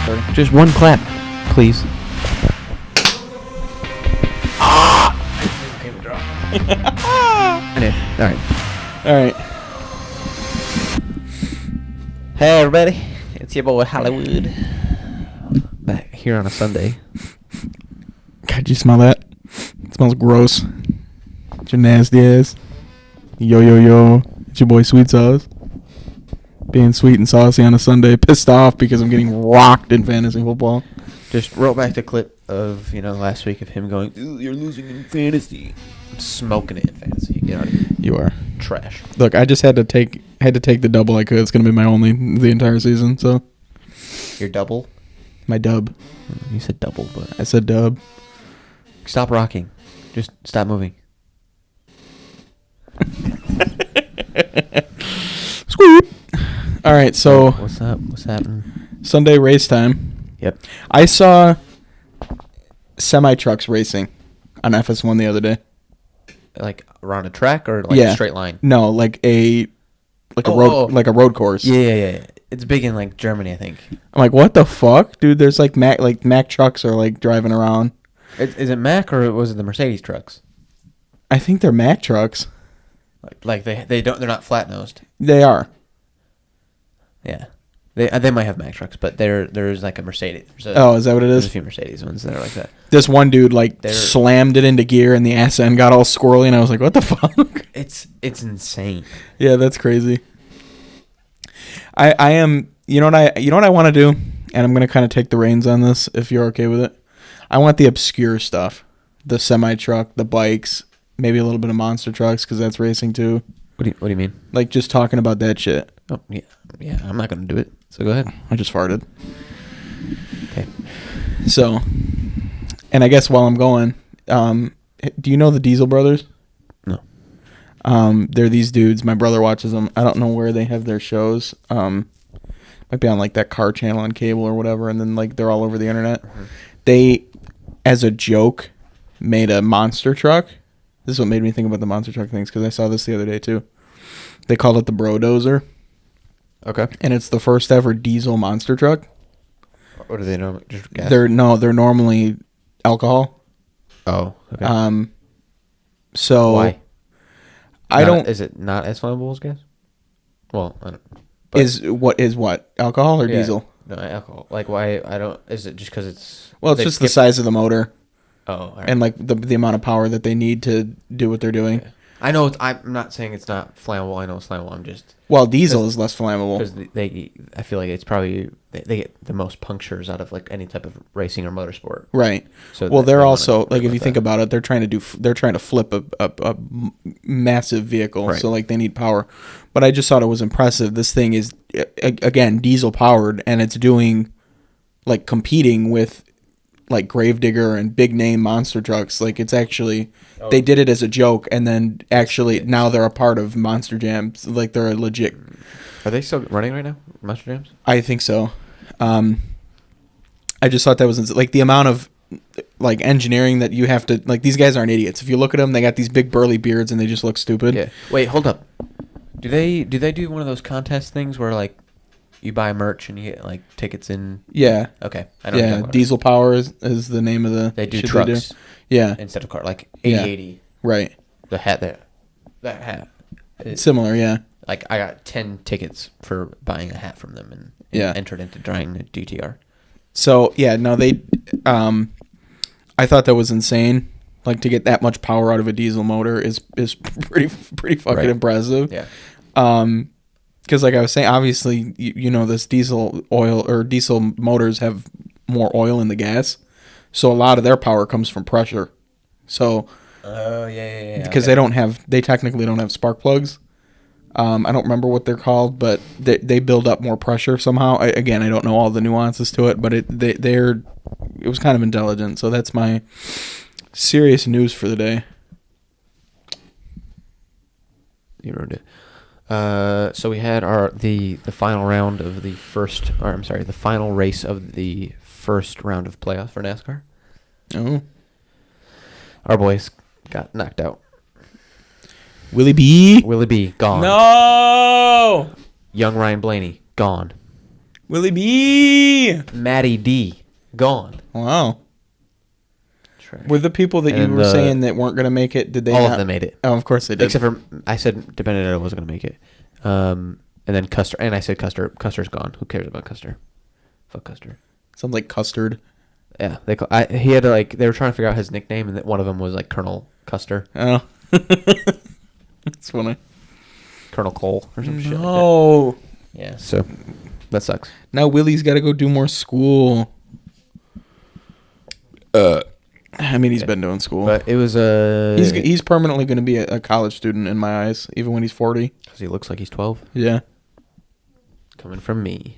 starting. Just one clap, please. All right. All right. Hey everybody, it's your boy Hollywood. Back here on a Sunday. God, you smell that? It smells gross. It's your nasty ass. Yo, yo, yo. It's your boy Sweet Sauce. Being sweet and saucy on a Sunday. Pissed off because I'm getting rocked in fantasy football. Just roll back the clip of, last week of him going, "Ooh, you're losing in fantasy." I'm smoking it in fantasy. Get out of here. You are. Trash. Look, I just had to take the double I could. It's gonna be my only the entire season. So Your double? my dub. You said double, but I said dub. stop rocking. Just stop moving. Squeep. All right, so What's up? What's happening? Sunday race time. Yep. I saw semi trucks racing on FS1 the other day. Like around a track or like Yeah. a straight line? No, like a road course. Yeah. It's big in like Germany, I think. I'm like, what the fuck, dude? There's like Mack trucks are like driving around. Is it Mack or was it the Mercedes trucks? I think they're Mack trucks. Like they're not flat nosed. They are. Yeah, they might have Mack trucks, but there's like a Mercedes. Is that what it There's a is? few Mercedes ones that are like that. This one dude They're- slammed it into gear and the ass end got all squirrely, and I was like, what the fuck? It's insane. Yeah, that's crazy. I am. You know what I want to do, and I'm gonna kind of take the reins on this if you're okay with it. I want the obscure stuff, the semi truck, the bikes, maybe a little bit of monster trucks because that's racing too. What do you mean? Like just talking about that shit. Oh yeah. I'm not gonna do it. So go ahead. I just farted. Okay. So, and I guess while I'm going, do you know the Diesel Brothers? No. They're these dudes. My brother watches them. I don't know where they have their shows. Might be on like that car channel on cable or whatever, and then like they're all over the internet. Mm-hmm. They, as a joke, made a monster truck. This is what made me think about the monster truck things because I saw this the other day too. They called it the Brodozer, Okay. and it's the first ever diesel monster truck. What do they know? Just gas? They're normally alcohol. Oh. Okay. So Why? I don't. Is it not as flammable as gas? Well, I don't. Is what alcohol or Yeah. diesel? No, alcohol. Like why? I don't. Is it just because it's? Well, it's they just the skip- size of the motor Oh. All right. and like the amount of power that they need to do what they're doing. Yeah. I know. I'm not saying it's not flammable. I know it's flammable. I'm just Well, diesel is less flammable. because I feel like it's probably they get the most punctures out of like any type of racing or motorsport. Right. So Well, they they're wanna also worry like if about you think that. about it, they're trying to flip a massive vehicle, Right. so like they need power. But I just thought it was impressive. This thing is again diesel powered, and it's doing like competing with like Gravedigger and big name monster trucks. Like it's actually they did it as a joke, and then actually now they're a part of Monster Jams. Like they're a legit. Are they still running right now? Monster Jams? I think so. I just thought that was like the amount of like engineering that you have to like. These guys aren't idiots. If you look at them, they got these big burly beards and they just look stupid. Yeah. Wait, hold up. Do they do one of those contest things where like you buy merch and you get like tickets in? Yeah. Okay. I know. what you're Yeah. talking about. Diesel Power is the name of the. They do shit trucks Yeah. instead of car, like Yeah. 8080. Right. The hat there. That hat. Similar. Yeah. Like I got 10 tickets for buying a hat from them and Yeah. entered into drawing the DTR. So yeah, no, they. I thought that was insane. Like to get that much power out of a diesel motor is pretty fucking Right. impressive. Yeah. Because like I was saying, obviously you know this diesel oil or diesel motors have more oil in the gas, so a lot of their power comes from pressure. So Oh yeah. because they technically don't have spark plugs. I don't remember what they're called, but they build up more pressure somehow. I don't know all the nuances to it, but it was kind of intelligent. So that's my serious news for the day. You ruined it. So we had the final round of the the final race of the first round of playoffs for NASCAR. Oh, Our boys got knocked out. Willie B. Willie B gone. No. Young Ryan Blaney gone. Willie B. Matty D. Gone. Wow. Trash. Were the people that And you then were the- saying that weren't going to make it, did they All not? of them made it. Oh, of course they did. Except for, I said DiBenedetto wasn't going to make it. And then Custer. And I said Custer. Custer's gone. Who cares about Custer? Fuck Custer. Sounds like custard. Yeah. He had to, like, they were trying to figure out his nickname, and one of them was, like, Colonel Custer. Oh. That's funny. Colonel Cole or some shit like that. Oh. Yeah, so that sucks. Now Willie's got to go do more school. I mean, he's been doing school. But it was He's permanently going to be a college student in my eyes, even when he's 40. because he looks like he's 12. Yeah. Coming from me.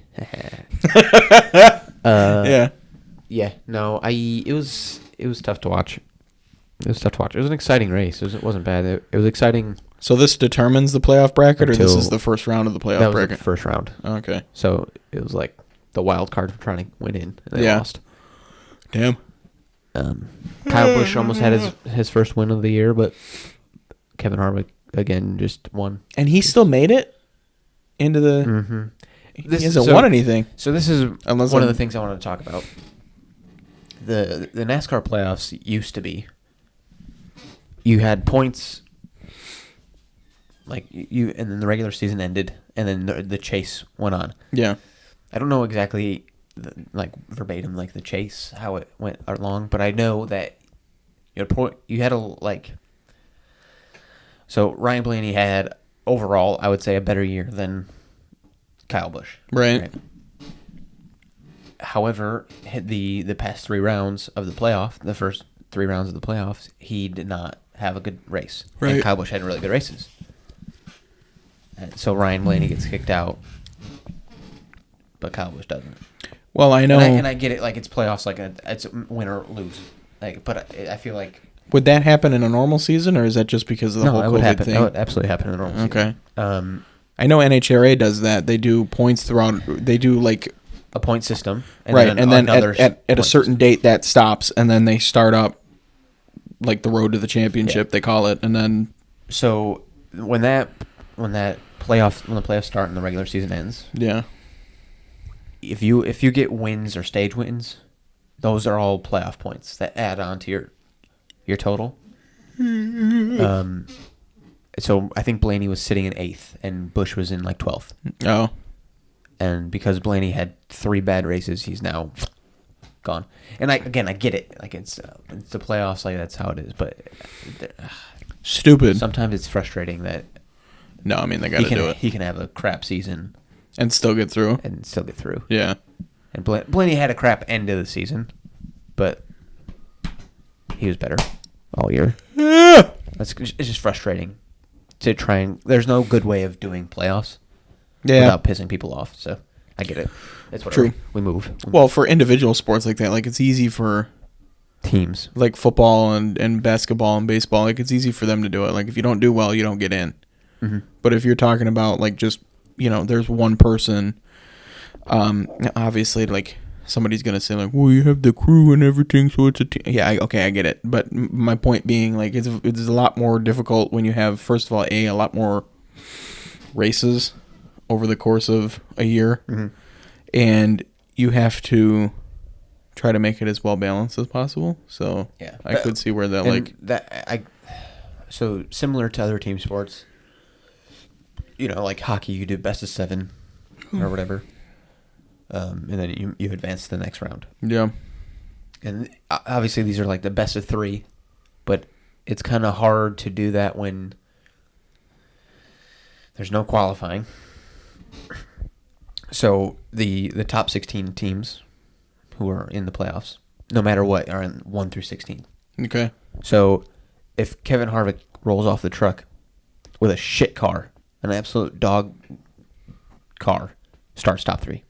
Yeah. Yeah. No, it was tough to watch. It was tough to watch. It was an exciting race. It wasn't bad. It was exciting. So this determines the playoff bracket, or this Until- is the first round of the playoff That was bracket? the first round. Okay. So it was like the wild card for trying to win in. And they Yeah. lost. Damn. Kyle Busch almost had his first win of the year, but Kevin Harvick again just won. And he still made it into the. Mm-hmm. He hasn't won anything. So this is Unless one of I'm- the things I want to talk about. The NASCAR playoffs used to be. You had points. Like you, and then the regular season ended, and then the chase went on. Yeah. I don't know exactly, like verbatim, like the chase how it went along, but I know that you had a like. So Ryan Blaney had overall, I would say, a better year than Kyle Busch. Right. However, the past 3 rounds of the playoff, the first 3 rounds of the playoffs, he did not have a good race. Right. And Kyle Busch had really good races. And so Ryan Blaney gets kicked out, but Kyle Busch doesn't. Well, I know. And I get it, like it's playoffs, like it's win or lose. Like, but I feel like Would that happen in a normal season, or is that just because of the whole that COVID would happen. thing? That would absolutely happen in a normal Okay. season. I know NHRA does that. They do points throughout. They do like A point system, right, and then another at a point certain system. date that stops, and then they start up like the road to the championship. They call it, and then So when the playoffs start and the regular season ends, yeah, if you get wins or stage wins, those are all playoff points that add on to your total. So I think Blaney was sitting in 8th and Busch was in like 12th. oh, And because Blaney had 3 bad races, he's now gone. And I get it. Like it's the playoffs, like that's how it is. But stupid. sometimes it's frustrating that No, I mean they got to do it he can have a crap season and still get through. and still get through. Yeah, And Blaney had a crap end of the season, but he was better all year. It's just frustrating to try and. There's no good way of doing playoffs yeah. without pissing people off. So I get it. It's whatever. True. We move. Well, for individual sports like that, like it's easy for Teams. like football and basketball and baseball. Like it's easy for them to do it. Like if you don't do well, you don't get in. Mm-hmm. But if you're talking about like just there's one person, obviously like somebody's gonna say like, well, you have the crew and everything, so it's a team. Yeah, I get it. But my point being like it's a lot more difficult when you have first of all a lot more races over the course of a year, Mm-hmm. and you have to try to make it as well balanced as possible. So Yeah. I could see where that And like so similar to other team sports, like hockey, you do best of 7 or whatever, and then you advance to the next round. yeah. And obviously these are like the best of 3, but it's kind of hard to do that when there's no qualifying. So the top 16 teams who are in the playoffs, no matter what, are in 1 through 16. Okay. So if Kevin Harvick rolls off the truck with a shit car, an absolute dog car, starts top 3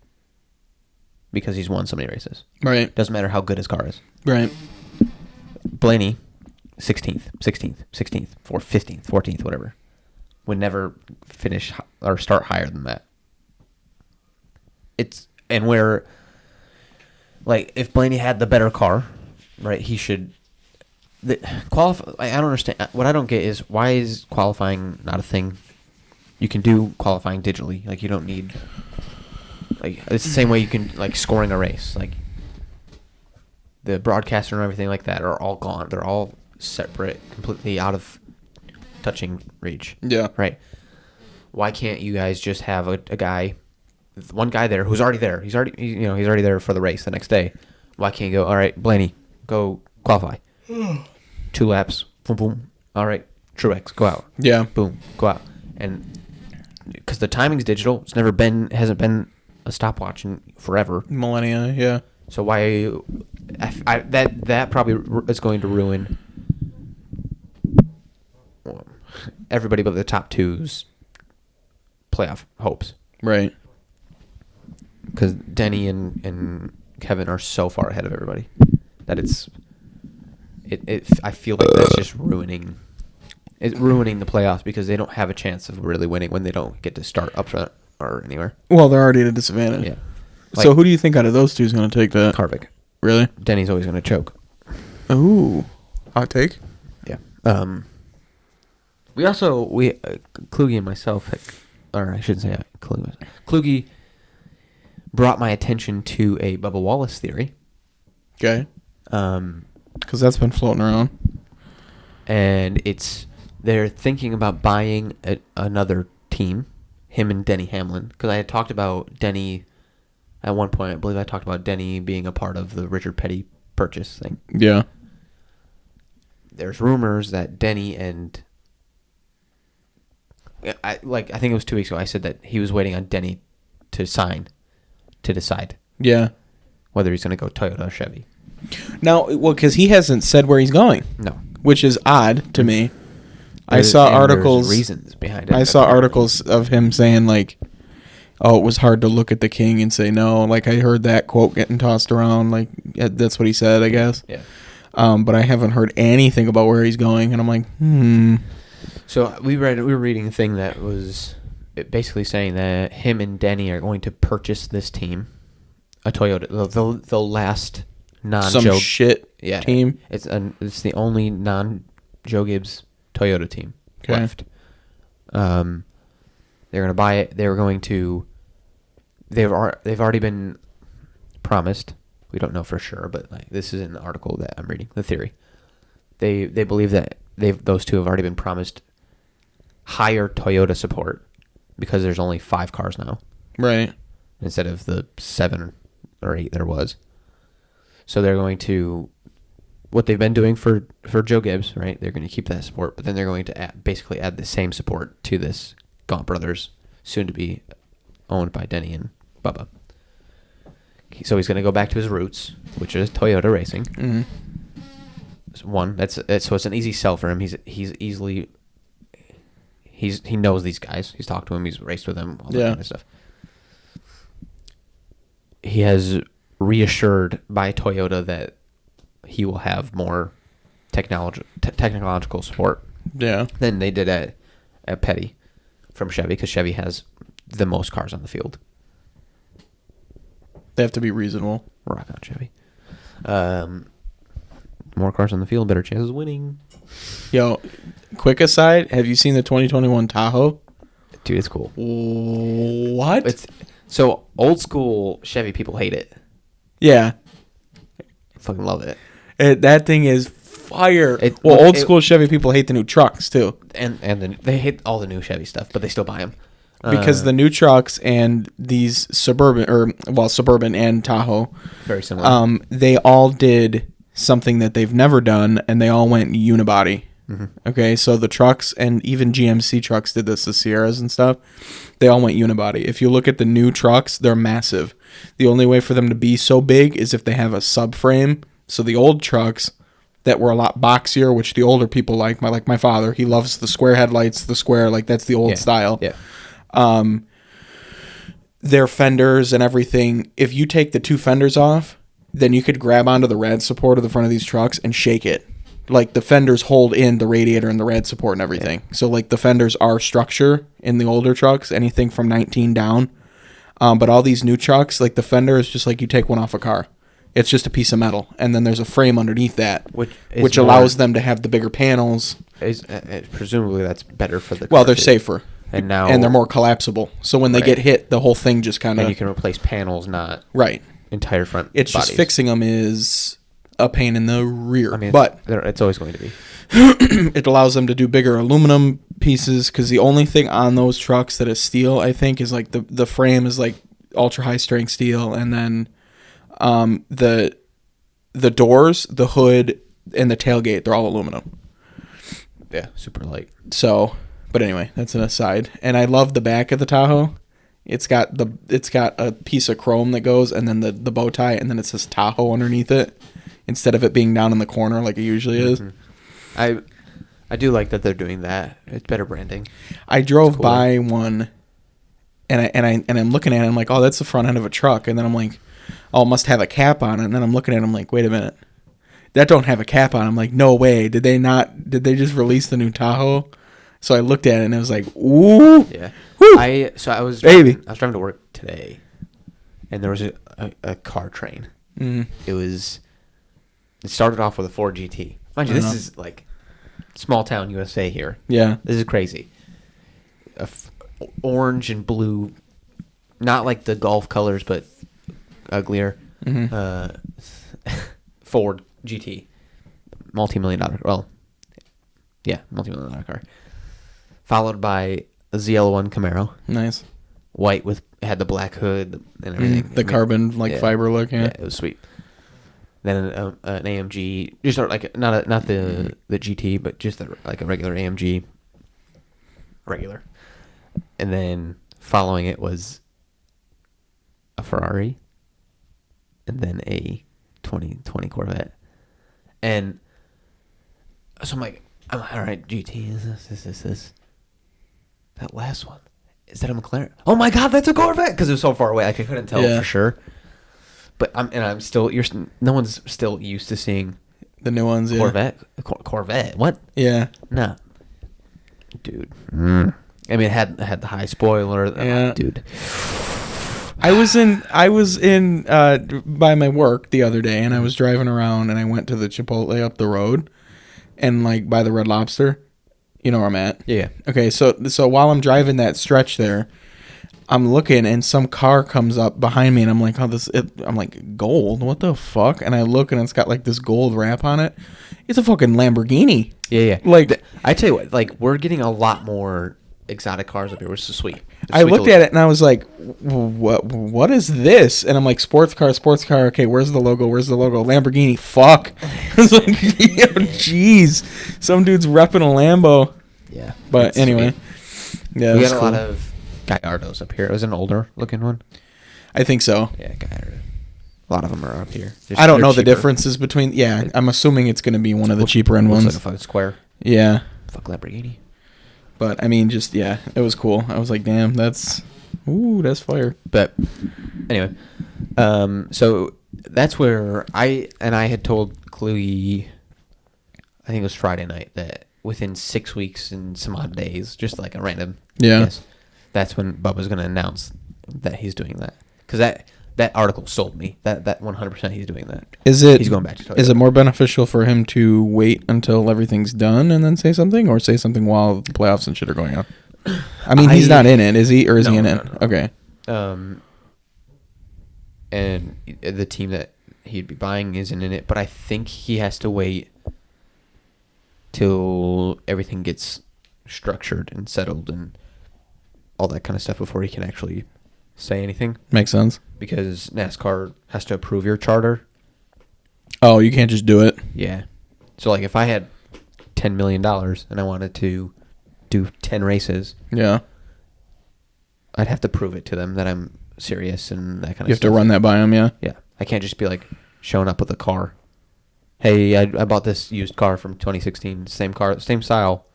because he's won so many races. Right. Doesn't matter how good his car is. Right. Blaney, 16th, 4th, 15th, 14th, whatever, would never finish or start higher than that. Like if Blaney had the better car, right, he should qualify. I don't understand. What I don't get is why is qualifying not a thing? You can do qualifying digitally. Like you don't need Like it's the same way you can like scoring a race. Like the broadcaster and everything like that are all gone. They're all separate, completely out of touching reach. Yeah. Right. Why can't you guys just have a guy, one guy there who's already there? He's already there for the race the next day. Why can't you go? All right, Blaney, go qualify. 2 laps. Boom, boom. All right, Truex, go out. Yeah. Boom, go out. And because the timing's digital, hasn't been a stopwatch in forever. Millennia. Yeah. So why are you? That probably is going to ruin everybody but the top two's playoff hopes. Right. Because Denny and Kevin are so far ahead of everybody that I feel like that's just ruining the playoffs because they don't have a chance of really winning when they don't get to start up front or anywhere. Well, they're already at a disadvantage. Yeah. So who do you think out of those two is going to take that? Harvick. Really? Denny's always going to choke. Ooh. Hot take? Yeah. Kluge and myself, or I shouldn't say Kluge brought my attention to a Bubba Wallace theory. Okay. Because that's been floating around. And they're thinking about buying another team, him and Denny Hamlin. Because I had talked about Denny at one point. I believe I talked about Denny being a part of the Richard Petty purchase thing. Yeah. There's rumors that Denny and I think it was 2 weeks ago. I said that he was waiting on Denny to sign to decide. Yeah. Whether he's going to go Toyota or Chevy. Now, well, because he hasn't said where he's going. No. Which is odd to me. I saw articles. There's reasons behind it. I saw articles of him saying like, "Oh, it was hard to look at the king and say no." Like I heard that quote getting tossed around. Like that's what he said, I guess. Yeah. But I haven't heard anything about where he's going, and I'm like, So we were reading a thing that was basically saying that him and Denny are going to purchase this team, a Toyota, the last non-Joe some shit team. It's the only non-Joe Gibbs Toyota team left. They're going to buy it. They've already been promised. We don't know for sure, but this is an article that I'm reading. The theory. They believe that those two have already been promised higher Toyota support because there's only 5 cars now, Right. instead of the 7 or 8 there was. So they're going to what they've been doing for Joe Gibbs, right? They're going to keep that support, but then they're going to basically add the same support to this Gaunt Brothers, soon to be owned by Denny and Bubba. So he's going to go back to his roots, which is Toyota racing. Mm-hmm. So it's an easy sell for him. He knows these guys. He's talked to them. He's raced with them. All that kind of stuff. He has reassured by Toyota that he will have more technological support. Yeah. Than they did at Petty from Chevy, because Chevy has the most cars on the field. They have to be reasonable. Rock on, Chevy. More cars on the field, better chances of winning. Yo, quick aside, have you seen the 2021 Tahoe? Dude, it's cool. What? So old school Chevy people hate it. Yeah. Fucking love it. That thing is fire. Old school Chevy people hate the new trucks too. And they hate all the new Chevy stuff, but they still buy them. Because the new trucks and these Suburban and Tahoe, very similar. They all did something that they've never done, and they all went unibody. Mm-hmm. Okay, so the trucks and even GMC trucks did this, the Sierras and stuff. They all went unibody. If you look at the new trucks, they're massive. The only way for them to be so big is if they have a subframe. So the old trucks that were a lot boxier, which the older people like my father, he loves the square headlights, the square, that's the old style. Yeah. Their fenders and everything, if you take the 2 fenders off, then you could grab onto the rad support of the front of these trucks and shake it. Like the fenders hold in the radiator and the rad support and everything. Yeah. So the fenders are structure in the older trucks, anything from 19 down. But all these new trucks, the fender is just like you take one off a car. It's just a piece of metal, and then there's a frame underneath that, which allows them to have the bigger panels. Presumably that's better for the car. Well, they're safer. And now and they're more collapsible. So when they Right. get hit, the whole thing just kind and you of can replace panels, not right. entire front. It's bodies. just fixing them is a pain in the rear. I mean, but it's always going to be. it allows them to do bigger aluminum pieces because the only thing on those trucks that is steel, I think, is like the frame is like ultra high strength steel, and then the doors, the hood, and the tailgate, they're all aluminum. Yeah, super light. So, but anyway, that's an aside. And I love the back of the Tahoe. It's got a piece of chrome that goes, and then the bow tie, and then it says Tahoe underneath it, instead of it being down in the corner like it usually is. I do like that they're doing that. It's better branding. I drove cooler. by one, and I'm looking at it. I'm like, oh, that's the front end of a truck. And then I'm like, oh, it must have a cap on it. And then I'm looking at it. I'm like, wait a minute, that don't have a cap on it. I'm like, no way. Did they just release the new Tahoe? So I looked at it and it was like, ooh, Yeah. Woo! I was Baby. driving to work today, and there was a car train. Mm. It started off with a Ford GT. Mind you, this is like small town USA here. Yeah. This is crazy. Orange and blue, not like the Golf colors, but uglier. Mm-hmm. Ford GT, multi-million-dollar. Well, yeah, multi-million-dollar car. Followed by a ZL1 Camaro, Nice. white had the black hood and everything. The carbon fiber look. Yeah. Yeah, it was sweet. Then an AMG, just like not the GT, but just like a regular AMG, regular. And then following it was a Ferrari, and then a 2020 Corvette. And so I'm like, all right, GT is this. That last one, is that a McLaren? Oh my God, that's a Corvette! Because it was so far away, I couldn't tell for sure. But I'm still, no one's still used to seeing The new ones. Yeah. Corvette. What? Yeah. Nah, dude. I mean, it had the high spoiler. Yeah. Dude. I was in by my work the other day, and I was driving around, and I went to the Chipotle up the road, and like by the Red Lobster, you know where I'm at. Yeah. Okay, so while I'm driving that stretch there, I'm looking, and some car comes up behind me, and I'm like, I'm like, gold? What the fuck? And I look, and it's got like this gold wrap on it. It's a fucking Lamborghini. Yeah. Like, I tell you what, like we're getting a lot more exotic cars up here, which is sweet. I looked at it and I was like, what is this? And I'm like, sports car. Okay, where's the logo? Lamborghini. Fuck. I was like, jeez. Some dude's repping a Lambo. Yeah. But anyway. Sweet. Yeah, we got got a lot of Gallardos up here. It was an older looking one. I think so. Yeah, Gallardo. A lot of them are up here. I don't know the differences between. Yeah, I'm assuming it's going to be one of the cheaper end looks ones. like a fucking square. Yeah. Fuck Lamborghini. But I mean, just it was cool. I was like, damn, that's fire. But anyway, so that's where I had told Chloe, I think it was Friday night, that within 6 weeks and some odd days, just like a random guess, that's when Bubba's going to announce that he's doing that. Because that article sold me. That 100% he's doing that. He's going back to Toyota. Is it more beneficial for him to wait until everything's done and then say something, or say something while the playoffs and shit are going on? I mean, he's not in it, is he? Or is he in it? No. Okay. And the team that he'd be buying isn't in it, but I think he has to wait till everything gets structured and settled and all that kind of stuff before he can actually say anything. Makes sense. Because NASCAR has to approve your charter. Oh, you can't just do it? Yeah. So, like, if I had $10 million and I wanted to do 10 races, Yeah. I'd have to prove it to them that I'm serious and that kind of stuff. You have to run that by him, yeah? Yeah. I can't just be, like, showing up with a car. Hey, I bought this used car from 2016. Same car, same style.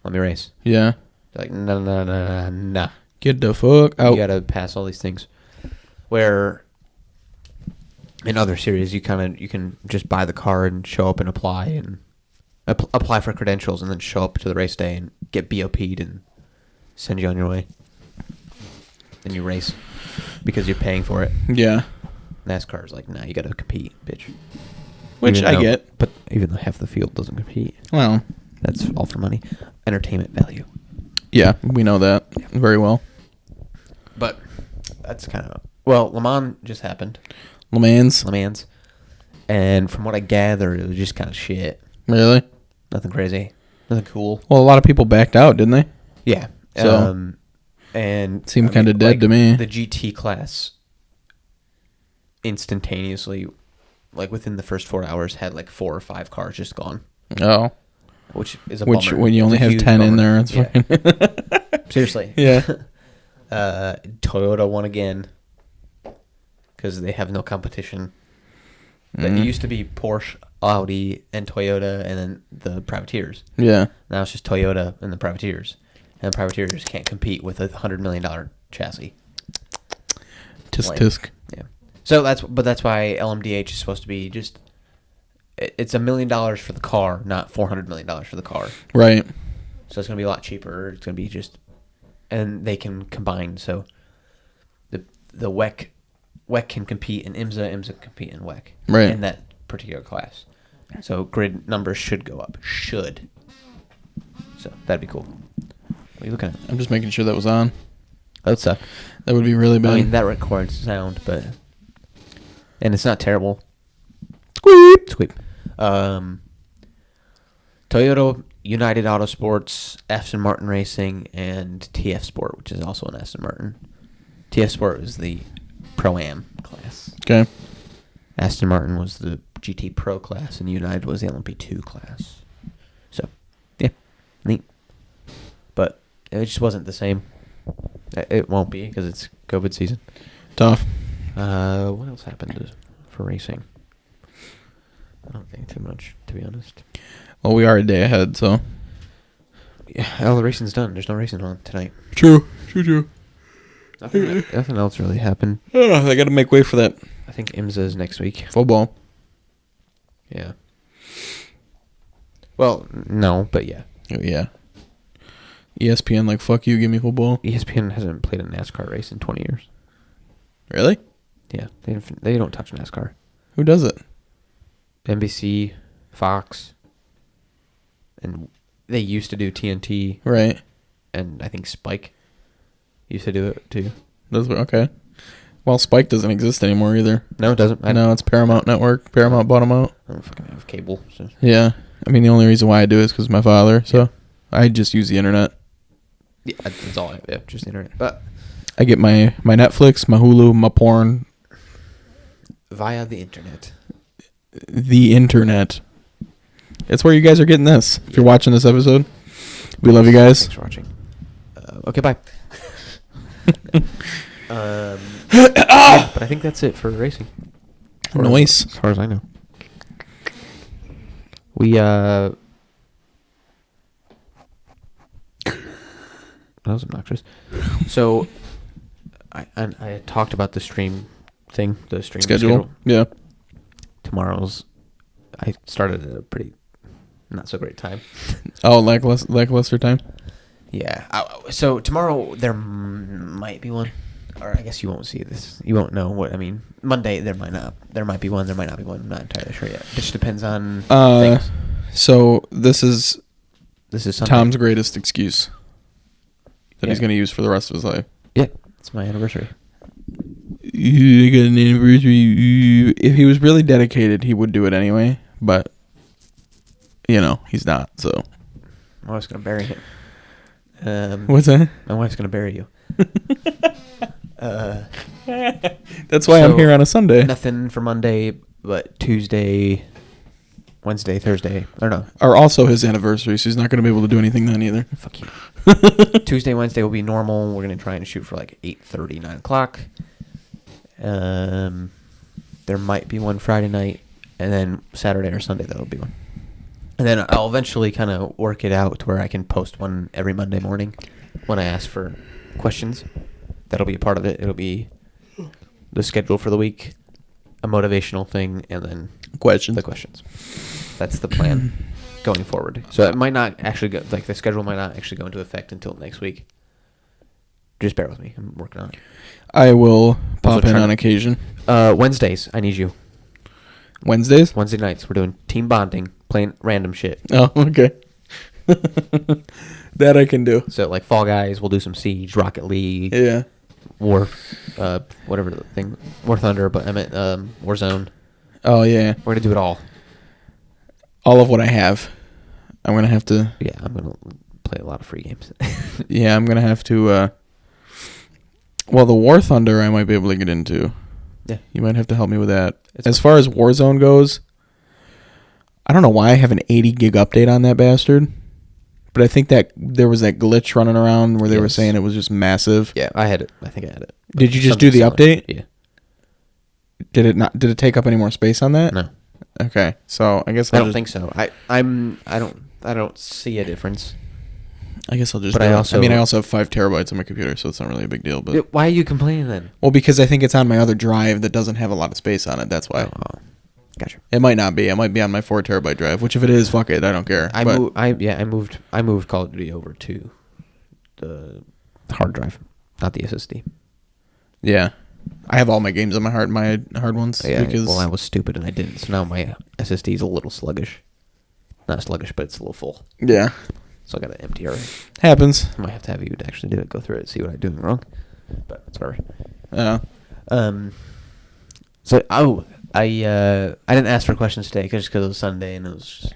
Let me race. Yeah. They're like, no. Get the fuck out. You gotta pass all these things. Where in other series, you can just buy the car and show up and apply and apply for credentials and then show up to the race day and get BOP'd and send you on your way. Then you race because you're paying for it. Yeah. NASCAR is like, nah, you gotta compete, bitch. Which I get. But even though half the field doesn't compete. Well, That's all for money. Entertainment value. Yeah, we know that very well. But that's kind of... Well, Le Mans just happened. Le Mans. Le Mans. And from what I gathered, it was just kind of shit. Really? Nothing crazy. Nothing cool. Well, a lot of people backed out, didn't they? Yeah. So, and seemed kind of dead to me. The GT class instantaneously, like within the first 4 hours, had like 4 or 5 cars just gone. Oh. Which is a Which, bummer. when you only It's a have huge 10 in bummer. there, it's Yeah. fucking... Seriously. Yeah. Toyota won again because they have no competition. Mhm. It used to be Porsche, Audi, and Toyota, and then the privateers. Yeah. Now it's just Toyota and the privateers. And the privateers can't compete with a $100 million chassis. Tisk Lame. tisk. Yeah. So that's why LMDH is supposed to be just... It's $1 million for the car, not $400 million for the car. Right. So it's going to be a lot cheaper. It's going to be just... And they can combine, so the WEC can compete in IMSA can compete in WEC. Right. In that particular class. So grid numbers should go up. Should. So that'd be cool. What are you looking at? I'm just making sure that was on. That would suck. That would be really bad. I mean, that records sound, but... And it's not terrible. Squeep. Squeak. Toyota, United Autosports, Aston Martin Racing, and TF Sport, which is also an Aston Martin. TF Sport is the Pro-Am class. Okay. Aston Martin was the GT Pro class, and United was the LMP2 class. So, yeah, neat. But it just wasn't the same. It won't be because it's COVID season. Tough. What else happened for racing? I don't think too much, to be honest. Well, we are a day ahead, so. Yeah, all the racing's done. There's no racing on tonight. True. True. Nothing else really happened. Oh, I got to make way for that I think IMSA is next week. football. Yeah. Well, no, but yeah. Oh, yeah. ESPN, like, fuck you, give me football. ESPN hasn't played a NASCAR race in 20 years. Really? Yeah, they don't touch NASCAR. Who does it? NBC, Fox, and they used to do TNT, Right. and I think Spike used to do it too. Okay. Well, Spike doesn't exist anymore either. No, it doesn't. No, it's Paramount Network. Paramount bought them out. I don't fucking have cable. So. Yeah. I mean, the only reason why I do it is because of my father, so I just use the internet. Yeah, that's all I have. Just the internet. But I get my Netflix, my Hulu, my porn. via the internet. The internet. It's where you guys are getting this. If you're watching this episode, we love you guys. Thanks for watching. Okay, bye. Yeah, but I think that's it for racing. Nice. As far as I know. We that was obnoxious. So I talked about the stream thing, the stream schedule. Yeah. Tomorrow's I started at a pretty not so great time. Oh, lackluster time. Yeah. So tomorrow there might be one, or I guess you won't see this. You won't know what I mean. Monday there might not. There might be one. There might not be one. I'm not entirely sure yet. It just depends on things. So this is Sunday. Tom's greatest excuse that he's Yeah. going to use for the rest of his life. Yeah, it's my anniversary. You got an anniversary. If he was really dedicated, he would do it anyway. But he's not. So My wife's gonna bury him. what's that? My wife's gonna bury you. That's why I'm here on a Sunday. Nothing for Monday, but Tuesday, Wednesday, Thursday. Or no, Are also his anniversary, so he's not going to be able to do anything then either. fuck you. Tuesday, Wednesday will be normal. We're gonna try and shoot for like 8:30, 9 o'clock. There might be one Friday night, and then Saturday or Sunday there'll be one. And then I'll eventually kind of work it out to where I can post one every Monday morning when I ask for questions. That'll be a part of it. It'll be the schedule for the week, a motivational thing, and then Questions. the questions. That's the plan going forward. So it might not actually go, like the schedule might not actually go into effect until next week. Just bear with me. I'm working on it. I will pop Also in trying on to- occasion. Wednesdays, I need you. Wednesdays? Wednesday nights, we're doing team bonding, playing random shit. Oh, okay. That I can do. So like Fall Guys, we'll do some Siege, Rocket League, Yeah. War, whatever the thing, War Thunder, but I meant Warzone. Oh yeah. We're gonna do it all. All of what I have. I'm gonna have to. Yeah, I'm gonna play a lot of free games. Yeah, I'm gonna have to. Well, the War Thunder I might be able to get into. Yeah. You might have to help me with that. It's As far as Warzone goes, I don't know why I have an 80 gig update on that bastard, but I think that there was that glitch running around where they were Yes. saying it was just massive. Yeah, I had it. I think I had it. Did you just Something do the similar. update? Yeah. Did it not? Did it take up any more space on that? No, Okay, so I guess I I'll don't just, think so. I don't see a difference. I guess I'll just. But do I it. also- I mean, I also have 5 terabytes on my computer, so it's not really a big deal. But Why are you complaining then? well, because I think it's on my other drive that doesn't have a lot of space on it. That's why. Oh, gotcha. It might not be. It might be on my 4 terabyte drive. Which if it is, fuck it. I don't care. I But- moved Call of Duty over to the hard drive, not the SSD. Yeah, I have all my games on my hard ones. Yeah, because well, I was stupid and I didn't. So now my SSD is a little sluggish. Not sluggish, but it's a little full. yeah, So I got to empty it. happens. I might have to have you to actually do it, go through it, see what I'm doing wrong. But it's whatever. Yeah. So I didn't ask for questions today just because it was Sunday and it was just,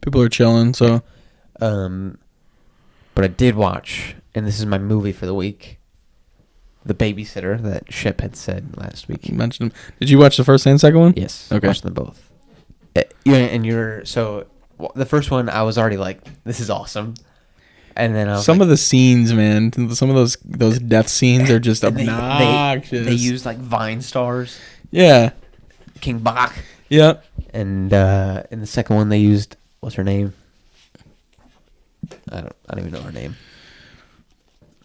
People are chilling. So but I did watch, and this is my movie for the week, The Babysitter that Shep had said last week. you mentioned. Did you watch the first and second one? Yes. Okay. Watched them both. Yeah, and the first one I was already like, this is awesome, and then I was Some like, of the scenes, man. Some of those death scenes are just and obnoxious. They used like Vine stars, Yeah. King Bach, Yeah. and in the second one they used, what's her name? I don't even know her name.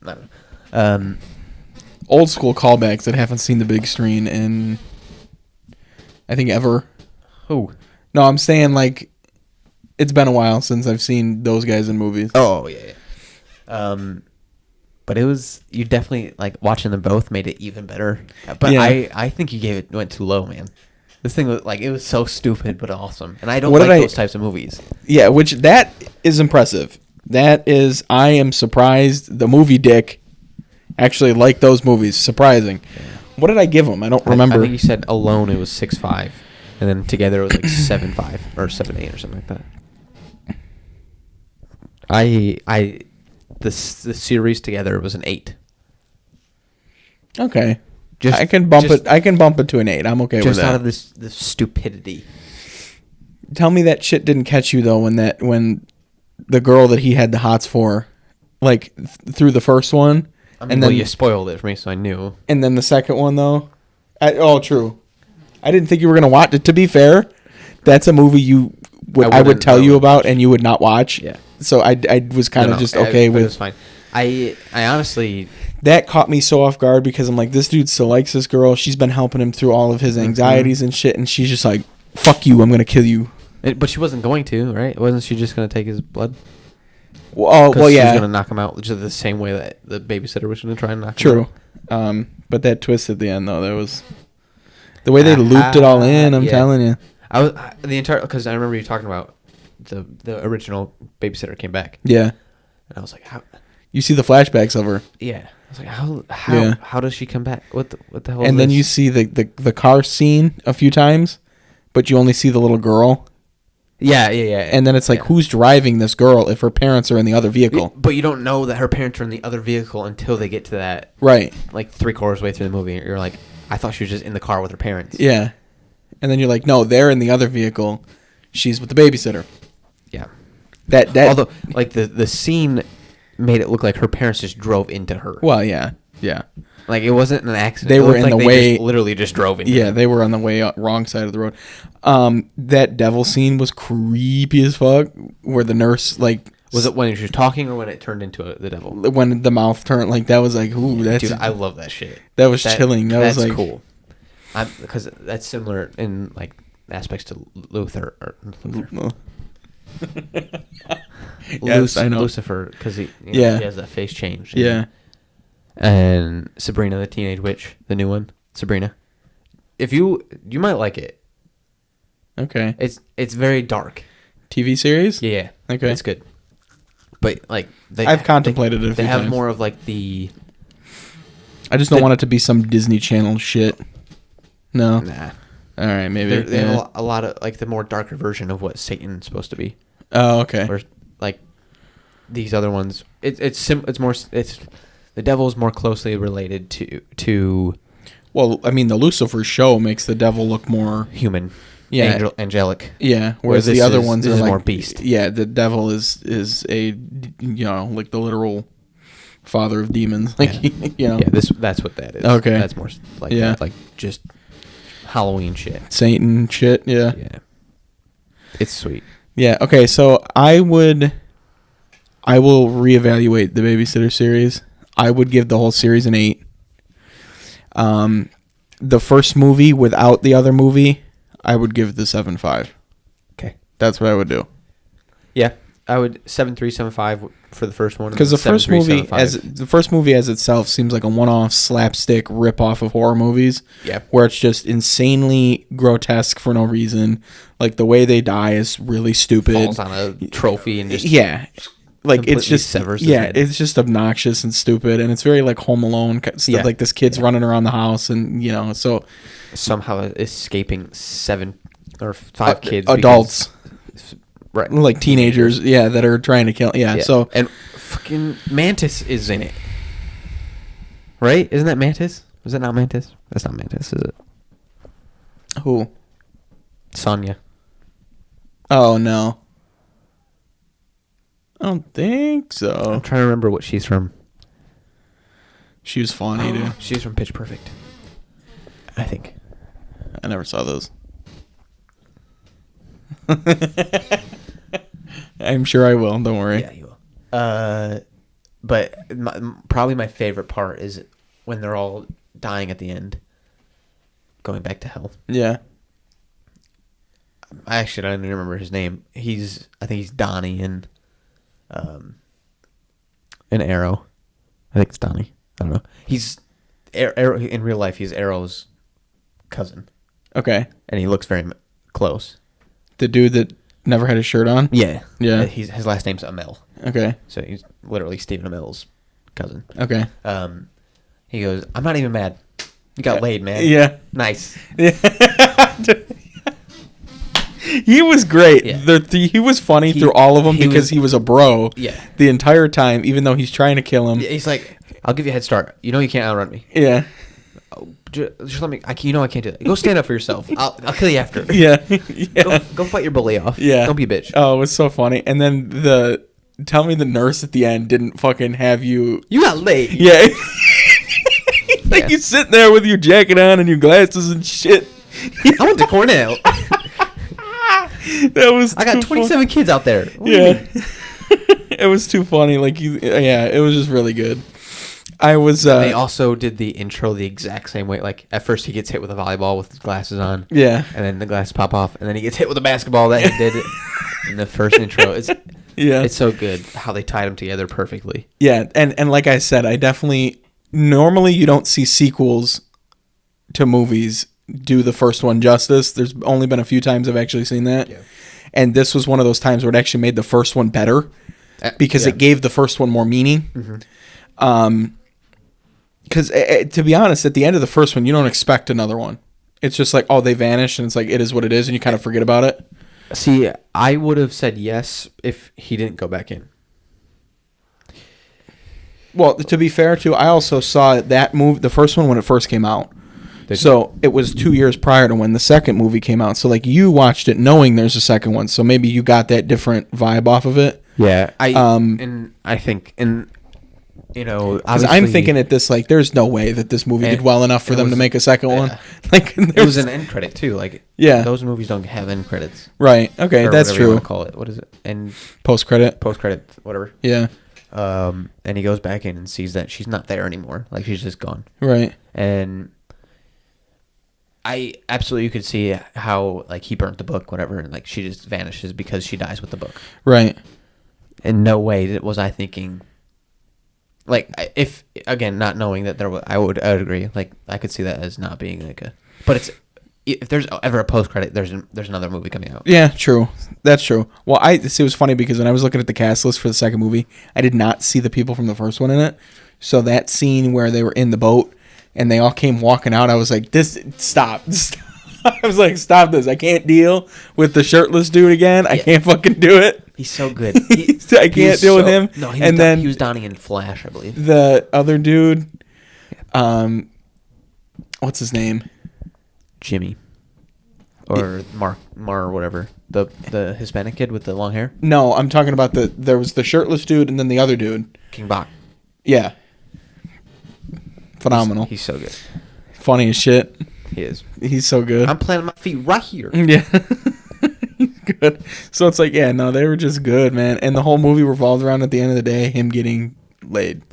I don't know. Old school callbacks that haven't seen the big screen in, I think, ever. Who? No, I'm saying like, it's been a while since I've seen those guys in movies. Oh yeah. But it was, you definitely like watching them both made it even better. But Yeah. I think you went too low, man. This thing was like, it was so stupid but awesome, and I don't What like did those types of movies. Yeah, which that is impressive. That is, I am surprised the movie Dick actually liked those movies. Surprising. What did I give them? I don't remember. I think you said alone it was 6.5, and then together it was like 7.5 or 7.8 or something like that. The series together was an 8. Okay. Just I can bump it. I can bump it to an 8. I'm okay with just that. out of this stupidity. Tell me that shit didn't catch you though when the girl that he had the hots for, like through the first one, I mean, and well, then you spoiled it for me, so I knew. and then the second one though. True. I didn't think you were gonna watch it. To be fair, that's a movie I would tell you about and you would not watch. Yeah. So I was kind of just okay but with. it was fine. I honestly, That caught me so off guard because I'm like, this dude still likes this girl. She's been helping him through all of his anxieties and shit, and she's just like, "Fuck you, I'm gonna kill you." but she wasn't going to, right? Wasn't she just going to take his blood? Well, She was yeah, going to knock him out just the same way that the babysitter was going to try and knock him true. out. But that twist at the end, though, that was the way they looped it all in. I'm Yeah. telling you. The entire, because I remember you talking about the original babysitter came back, Yeah, and I was like, how? you see the flashbacks of her, Yeah, I was like, Yeah. how does she come back? What the hell? and is then this? you see the car scene a few times, but you only see the little girl, yeah, and then it's like, yeah. who's driving this girl if her parents are in the other vehicle? But you don't know that her parents are in the other vehicle until they get to that, Right. like 3/4 way through the movie. You're like, I thought she was just in the car with her parents. Yeah. And then you're like, no, they're in the other vehicle. She's with the babysitter. Yeah. That Although, like the scene made it look like her parents just drove into her. well, yeah. Yeah. Like it wasn't an accident. They It were looked in like the they way- just literally just drove into. Yeah, her. they were on the way wrong side of the road. That devil scene was creepy as fuck where the nurse like Was it when she was talking or when it turned into the devil? when the mouth turned like that was like ooh that's Dude, I love that shit. that was chilling. That was that's like cool. Because that's similar in like aspects to Luther. Or Luther. Yes, I know. Lucifer, because he Yeah. he has that face change. Yeah. And Sabrina the Teenage Witch, the new one, Sabrina. If you might like it. Okay. It's very dark. TV series? Yeah. Okay. It's good. But like I've contemplated it a They few have times. more of like the I just don't want it to be some Disney Channel shit. No. nah. All right, maybe. They have a lot of like the more darker version of what Satan's supposed to be. Oh, okay. Or like these other ones, it's the devil is more closely related to Well, I mean, the Lucifer show makes the devil look more, human, Yeah. angelic. yeah. Whereas Where the this other is- ones this are is like more beast. Yeah, the devil is a like the literal father of demons. Like Yeah, that's what that is. Okay. That's more like Yeah. that, like just Halloween shit. Satan shit. Yeah. Yeah, it's sweet. Yeah. Okay. So I will reevaluate the Babysitter series. I would give the whole series an 8. The first movie without the other movie, I would give the 7.5. Okay. That's what I would do. Yeah, I would 7.3, 7.5 for the first one. Because the first 7.3, movie as itself seems like a one-off slapstick rip-off of horror movies. Yeah. Where it's just insanely grotesque for no reason. Like the way they die is really stupid. falls on a trophy and just Yeah. Like it's completely just severs his yeah, head. it's just obnoxious and stupid, and it's very like Home Alone stuff. Yeah. Like this kid's running around the house, and so somehow escaping 7 or 5 kids, adults, because- right? like teenagers, that are trying to kill. Yeah, so and fucking Mantis is in it, right? Isn't that Mantis? Was it not Mantis? That's not Mantis, is it? who? Sonya. Oh no, I don't think so. I'm trying to remember what she's from. She was funny, dude. She's from Pitch Perfect, I think. I never saw those. I'm sure I will. Don't worry. Yeah, you will. But probably my favorite part is when they're all dying at the end, going back to hell. Yeah. I actually don't even remember his name. I think he's Donnie in Arrow. I think it's Donnie. I don't know. He's Arrow in real life. He's Arrow's cousin, Okay. and he looks very close. The dude that never had his shirt on. Yeah, Yeah. His last name's Amell, Okay. so he's literally Stephen Amell's cousin. Okay. He goes, "I'm not even mad. You got laid, man. Yeah. Nice." He was great. Yeah. He was funny through all of them because he was a bro. Yeah. The entire time, even though he's trying to kill him. He's like, "I'll give you a head start. You know you can't outrun me. Yeah. Just let me. You know I can't do that. Go stand up for yourself. I'll kill you after. Yeah. Yeah. Go fight your bully off. Yeah. Don't be a bitch. Oh, it was so funny. And then tell me the nurse at the end didn't fucking have you. You got laid. Yeah. Like Yeah. you sitting there with your jacket on and your glasses and shit. I went to Cornell. That was. I got too 27 kids out there. What do you Yeah. mean? It was too funny. Like it was just really good. I was. They also did the intro the exact same way. Like at first he gets hit with a volleyball with his glasses on. Yeah. And then the glasses pop off, and then he gets hit with a basketball that he did in the first intro. It's so good how they tied them together perfectly. Yeah, and like I said, I definitely normally you don't see sequels to movies do the first one justice. There's only been a few times I've actually seen that. Yeah. And this was one of those times where it actually made the first one better because it gave the first one more meaning. Because to be honest, at the end of the first one, you don't expect another one. It's just like, oh, they vanish, and it's like, it is what it is, and you kind of forget about it. See, I would have said yes if he didn't go back in. Well, to be fair, too, I also saw that movie, the first one, when it first came out. So it was 2 years prior to when the second movie came out. So like you watched it knowing there's a second one. So maybe you got that different vibe off of it. Yeah, Because obviously, I'm thinking at this like there's no way that this movie did well enough for them to make a second one. Like it was an end credit too. Like those movies don't have end credits. Right. Okay, Or that's whatever you true. wanna call it. What is it? And Post credit. post credit, whatever. Yeah. And he goes back in and sees that she's not there anymore. Like she's just gone. Right. And I absolutely could see how like he burnt the book, whatever, and like she just vanishes because she dies with the book. Right. In no way was I thinking. Like if again not knowing that I would agree. Like I could see that as not being like a, but if there's ever a post credit, there's another movie coming out. Yeah, true. That's true. Well, it was funny because when I was looking at the cast list for the second movie, I did not see the people from the first one in it. So that scene where they were in the boat and they all came walking out, I was like, stop. I was like, stop this. I can't deal with the shirtless dude again. I can't fucking do it. He's so good. I can't deal with him. No, then he was Donnie in Flash, I believe. The other dude, what's his name? Jimmy. Or Mar or whatever. The Hispanic kid with the long hair? No, I'm talking about there was the shirtless dude and then the other dude. King Bach. Yeah. Phenomenal. He's so good. Funny as shit. He is. He's so good. I'm planting my feet right here. Yeah. Good. So it's like, yeah, no, they were just good, man. And the whole movie revolved around, at the end of the day, him getting laid.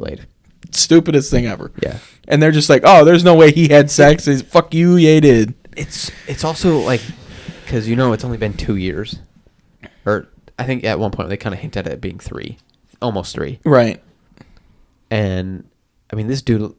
Stupidest thing ever. Yeah. And they're just like, oh, there's no way he had sex. He's, fuck you, yeah, he did. It's also like, because it's only been 2 years. Or I think at one point they kind of hinted at it being 3. Almost 3. Right. And, I mean, this dude,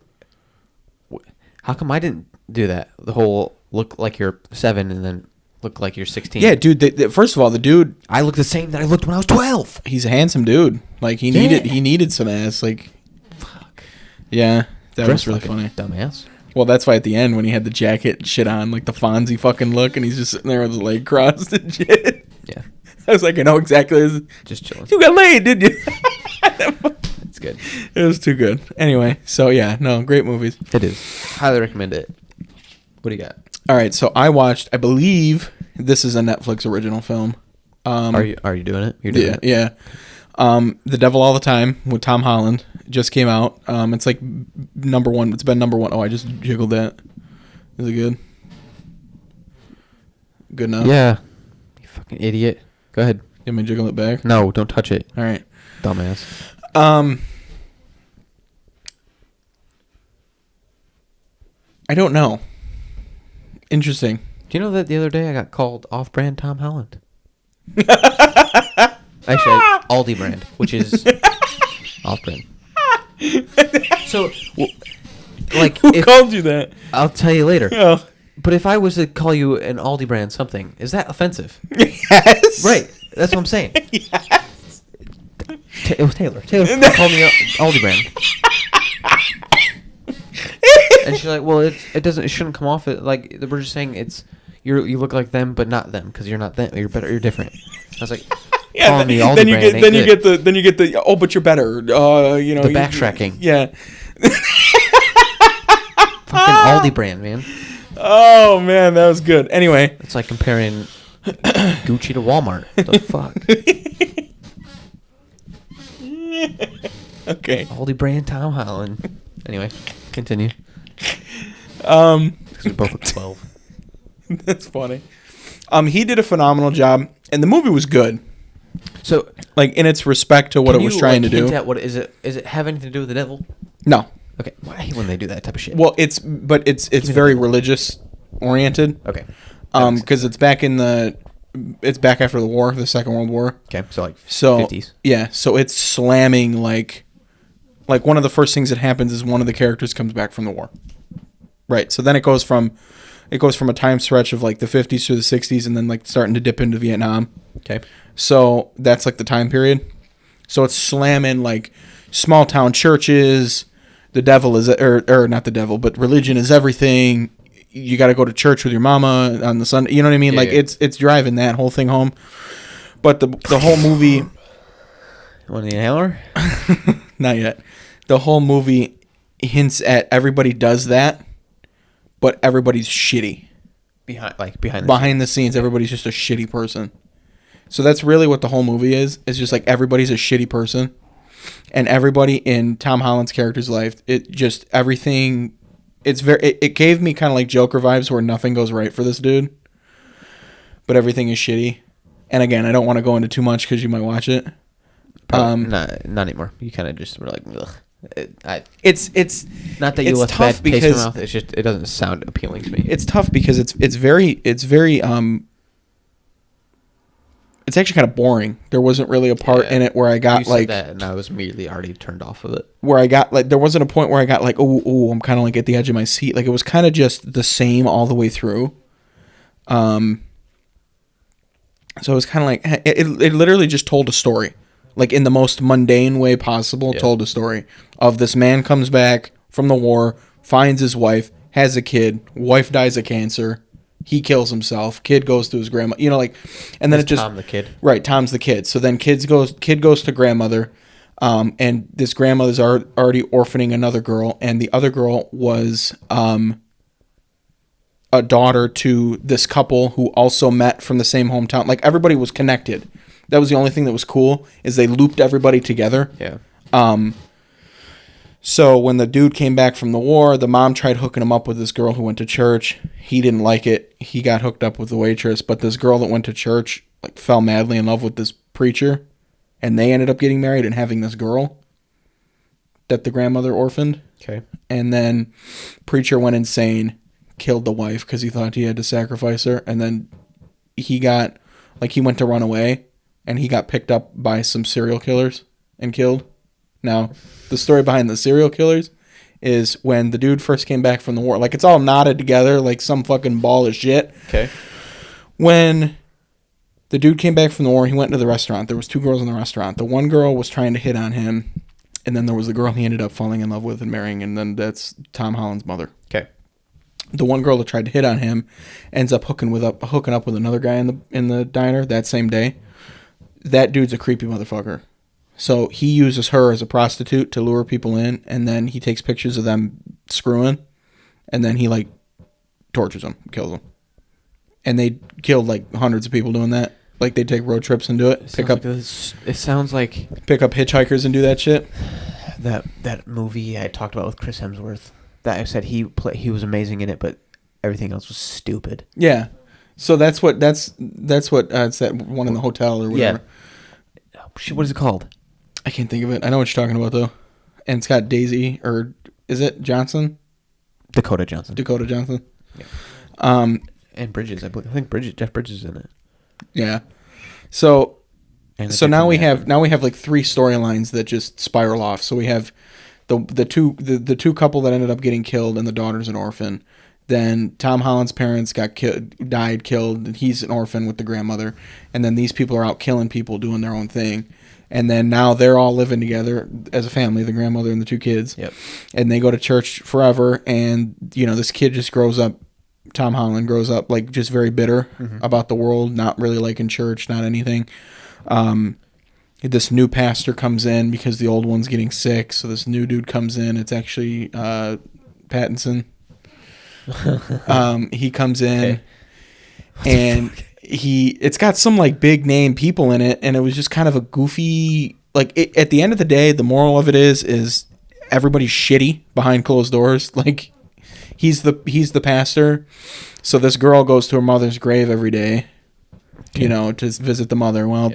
how come I didn't do that? The whole look like you're 7 and then look like you're 16. Yeah, dude. First of all, the dude. I look the same that I looked when I was 12. He's a handsome dude. Like he needed some ass. Like, fuck. Yeah, that Dress was really fucking funny. Dumbass. Well, that's why at the end when he had the jacket and shit on, like the Fonzie fucking look, and he's just sitting there with his leg crossed and shit. Yeah. I was like, I know exactly. Just chilling. You got laid, didn't you? It's good. It was too good. Anyway, so yeah, no, great movies. It is. Highly recommend it. What do you got? All right, so I watched. I believe this is a Netflix original film. Are you doing it? You're doing it. Yeah. The Devil All the Time with Tom Holland just came out. It's like number 1. It's been number 1. Oh, I just jiggled that. Is it good? Good enough? Yeah. You fucking idiot. Go ahead. You want me to jiggle it back? No, don't touch it. All right. Dumbass. I don't know. Interesting. Do you know that the other day I got called off-brand Tom Holland? Actually, Aldi brand, which is off-brand. So, like, who called you that? I'll tell you later. Oh. But if I was to call you an Aldi brand something, is that offensive? Yes. Right. That's what I'm saying. Yes. It was Taylor. Taylor called me Aldi brand. And she's like, "Well, it shouldn't come off like we're just saying you look like them, but not them because you're not them. You're better. You're different." I was like, yeah, calling me Aldi then you brand get then you get the oh, but you're better. The backtracking. Yeah. Fucking Aldi brand, man. Oh man, that was good. Anyway, it's like comparing Gucci to Walmart. The fuck. Okay. Aldi brand Tom Holland. Anyway, continue. Because we both look 12. That's funny. He did a phenomenal job, and the movie was good. So, like in its respect to what it was trying to do. What is it? Is it having to do with the devil? No. Okay. Well, I hate when they do that type of shit. Well, it's very religious oriented. Okay. Because it's back after the war, the Second World War. Okay. So 50s. Yeah. So it's slamming like one of the first things that happens is one of the characters comes back from the war. Right. So then it goes from a time stretch of like the 50s to the 60s and then like starting to dip into Vietnam. Okay. So that's like the time period. So it's slamming like small town churches. The devil is, or not the devil, but religion is everything. You got to go to church with your mama on the Sunday. You know what I mean? Yeah, like it's driving that whole thing home. But the whole movie. Want the inhaler? Not yet. The whole movie hints at everybody does that, but everybody's shitty. Behind the scenes, everybody's just a shitty person. So that's really what the whole movie is. It's just like everybody's a shitty person. And everybody in Tom Holland's character's life, it gave me kind of like Joker vibes where nothing goes right for this dude. But everything is shitty. And again, I don't want to go into too much because you might watch it. Not anymore. You kind of just were like, ugh. It's not that you left bad taste in your mouth. It's just it doesn't sound appealing to me. It's tough because it's very it's actually kind of boring. There wasn't really a part in it where I got you said that, and I was immediately already turned off of it. Where I got like there wasn't a point where I got like oh I'm kind of like at the edge of my seat. Like it was kind of just the same all the way through. So it was kind of like it literally just told a story, like in the most mundane way possible. Yeah. Told a story of this man comes back from the war, finds his wife, has a kid, wife dies of cancer, he kills himself, kid goes to his grandma, like, and then Is it just Tom the kid? right. Tom's the kid. So then kid goes to grandmother, and this grandmother's already orphaning another girl, and the other girl was a daughter to this couple who also met from the same hometown. Like everybody was connected. That was the only thing that was cool, is they looped everybody together. Yeah. So when the dude came back from the war, the mom tried hooking him up with this girl who went to church. He didn't like it. He got hooked up with the waitress, but this girl that went to church like fell madly in love with this preacher, and they ended up getting married and having this girl that the grandmother orphaned. Okay. And then preacher went insane, killed the wife because he thought he had to sacrifice her, and then he went to run away, and he got picked up by some serial killers and killed. Now, the story behind the serial killers is when the dude first came back from the war, like it's all knotted together like some fucking ball of shit. Okay. When the dude came back from the war, he went to the restaurant. There was 2 girls in the restaurant. The one girl was trying to hit on him, and then there was the girl he ended up falling in love with and marrying, and then that's Tom Holland's mother. Okay. The one girl that tried to hit on him ends up hooking up with another guy in the diner that same day. That dude's a creepy motherfucker. So he uses her as a prostitute to lure people in, and then he takes pictures of them screwing, and then he like tortures them, kills them. And they killed like hundreds of people doing that. Like they take road trips and do it. It sounds like Pick up hitchhikers and do that shit. that movie I talked about with Chris Hemsworth. That I said he was amazing in it, but everything else was stupid. Yeah. So that's what it's that one in the hotel or whatever. Yeah. What is it called? I can't think of it. I know what you're talking about though. And it's got Daisy, or is it Johnson? Dakota Johnson. Dakota Johnson. Yeah. And Bridges, I believe. I think Jeff Bridges is in it. Yeah. So now we have have like 3 storylines that just spiral off. So we have the two couple that ended up getting killed, and the daughter's an orphan. Then Tom Holland's parents died, killed, and he's an orphan with the grandmother. And then these people are out killing people, doing their own thing. And then now they're all living together as a family, the grandmother and the 2 kids. Yep. And they go to church forever. And, this kid just grows up, Tom Holland grows up like just very bitter about the world, not really liking church, not anything. This new pastor comes in because the old one's getting sick. So this new dude comes in. It's actually Pattinson. He comes in and it's got some like big name people in it, and it was just kind of a goofy, like at the end of the day, the moral of it is everybody's shitty behind closed doors. Like he's the pastor. So this girl goes to her mother's grave every day, to visit the mother. Well,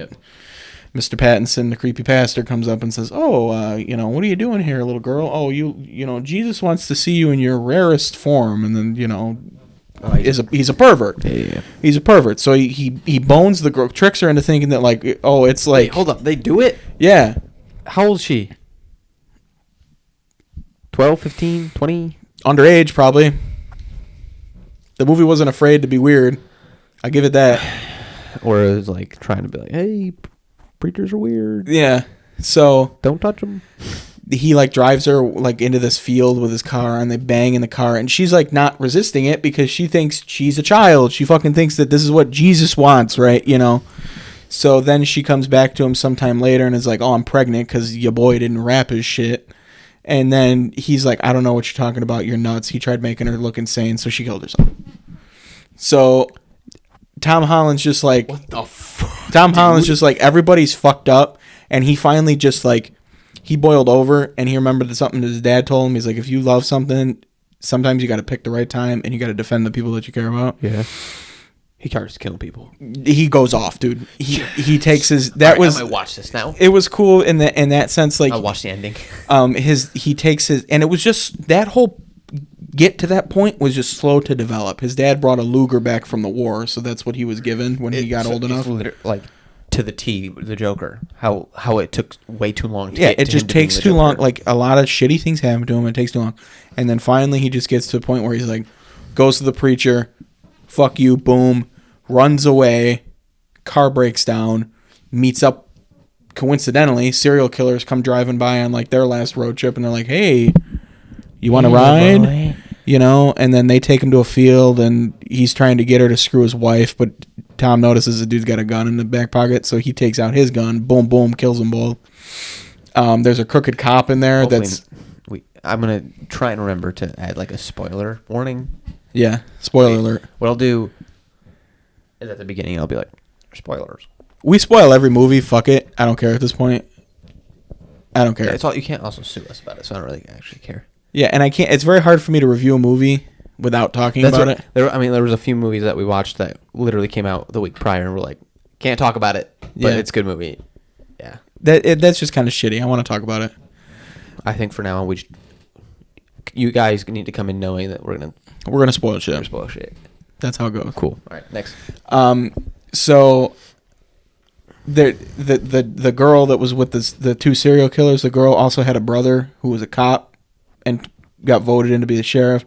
Mr. Pattinson, the creepy pastor, comes up and says, "Oh, what are you doing here, little girl? Oh, Jesus wants to see you in your rarest form." And then, he's a pervert. Yeah. He's a pervert. So he bones the girl, tricks her into thinking that like, oh, it's like. Wait, hold up, they do it? Yeah. How old is she? 12, 15, 20? Underage, probably. The movie wasn't afraid to be weird. I give it that. Or it was like trying to be like, hey, preachers are weird. Yeah. So don't touch them. He like drives her like into this field with his car, and they bang in the car, and she's like not resisting it because she thinks she's a child. She fucking thinks that this is what Jesus wants, right? So then she comes back to him sometime later and is like, "Oh, I'm pregnant because your boy didn't wrap his shit." And then he's like, "I don't know what you're talking about. You're nuts." He tried making her look insane, so she killed herself. So Tom Holland's just like, what the fuck? Tom Holland's just like, everybody's fucked up, and he finally just like, he boiled over, and he remembered something that his dad told him. He's like, if you love something, sometimes you got to pick the right time, and you got to defend the people that you care about. Yeah. He starts killing people. He goes off, dude. He takes his. I might watch this now. It was cool in that sense. Like I'll watch the ending. He takes his, and it was just that whole get to that point was just slow to develop. His dad brought a Luger back from the war, so that's what he was given when he got old enough. Like to the T, the Joker. How it took way too long. It just takes too long. Like a lot of shitty things happen to him. It takes too long, and then finally he just gets to a point where he's like, goes to the preacher, fuck you, boom, runs away, car breaks down, meets up, coincidentally, serial killers come driving by on like their last road trip, and they're like, hey, you want to ride? Boy. You know, and then they take him to a field, and he's trying to get her to screw his wife, but Tom notices the dude's got a gun in the back pocket, so he takes out his gun, boom, boom, kills them both. There's a crooked cop in there. Hopefully That's I'm gonna try and remember to add like a spoiler warning. yeah. Spoiler alert. What I'll do is at the beginning I'll be like, spoilers. We spoil every movie. Fuck it. I don't care at this point. I don't care. Yeah, it's all you can't also sue us about it, so I don't really actually care. Yeah, and I can't. It's very hard for me to review a movie without talking about it. There was a few movies that we watched that literally came out the week prior, and we're like, can't talk about it, but Yeah. it's a good movie. Yeah, That's just kind of shitty. I want to talk about it. I think for now you guys need to come in knowing that we're We're gonna spoil shit. spoil shit. That's how it goes. Cool. All right, next. So the girl that was with the two serial killers, the girl also had a brother who was a cop and got voted in to be the sheriff.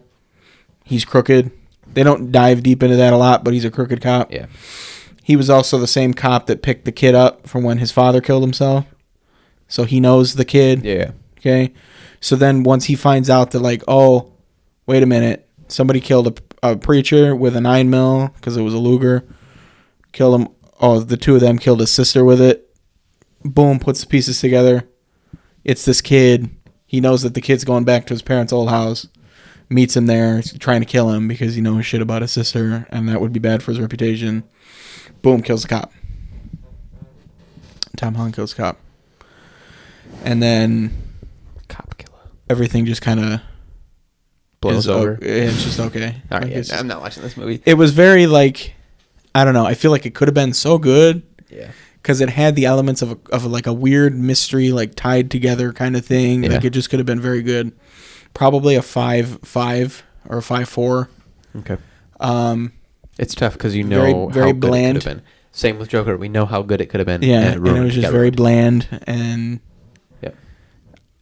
He's crooked. They don't dive deep into that a lot, but he's a crooked cop. Yeah. He was also the same cop that picked the kid up from when his father killed himself. So he knows the kid. Yeah. Okay. So then once he finds out that, like, oh, wait a minute, somebody killed a preacher with a 9mm because it was a Luger. Killed him. Oh, the two of them killed his sister with it. Boom, puts the pieces together. It's this kid. He knows that the kid's going back to his parents' old house. Meets him there. He's trying to kill him because he knows shit about his sister, and that would be bad for his reputation. Boom, kills the cop. Tom Holland kills the cop. And then Cop killer. everything just kind of Blows over. It's just okay. All right, Like, yeah, I'm not watching this movie. it was very, like, I don't know. I feel like it could have been so good Yeah. because it had the elements of like a weird mystery, like tied together kind of thing. Yeah. Like it just could have been very good. Probably a 5.5 or a 5.4. Okay. It's tough because you very- know very how good bland. it could have been. Same with Joker. We know how good it could have been. Yeah, and it ruined. was just Got very ruined. bland, and Yep.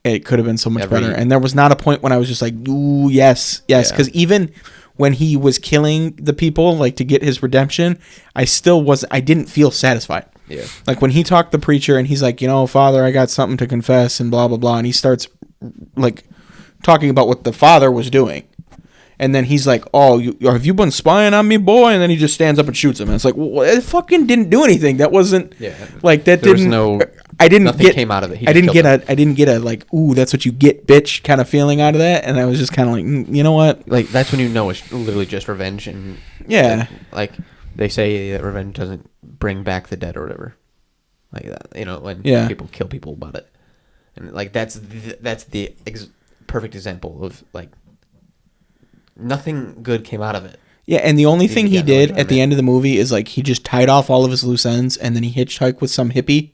it could have been so much Every- better. And there was not a point when I was just like, ooh, yes. Yeah. Because even when he was killing the people, like to get his redemption, I didn't feel satisfied. Yeah. Like when he talked to the preacher and he's like, Father, I got something to confess and blah, blah, blah. And he starts like talking about what the father was doing. And then he's like, oh, have you been spying on me, boy? And then he just stands up and shoots him. And it's like, well, it fucking didn't do anything. That wasn't like that. There was didn't. no. I didn't nothing get. came out of it. He I just didn't killed get I didn't get a like, ooh, that's what you get, bitch, kind of feeling out of that. And I was just kind of like, you know what? Like that's when you know it's literally just revenge and Yeah. like they say that revenge doesn't bring back the dead or whatever, like that. When people kill people about it, and like that's the perfect example of like nothing good came out of it. Yeah, and the only thing he get no did at the enjoyment. end of the movie is like he just tied off all of his loose ends, and then he hitchhiked with some hippie,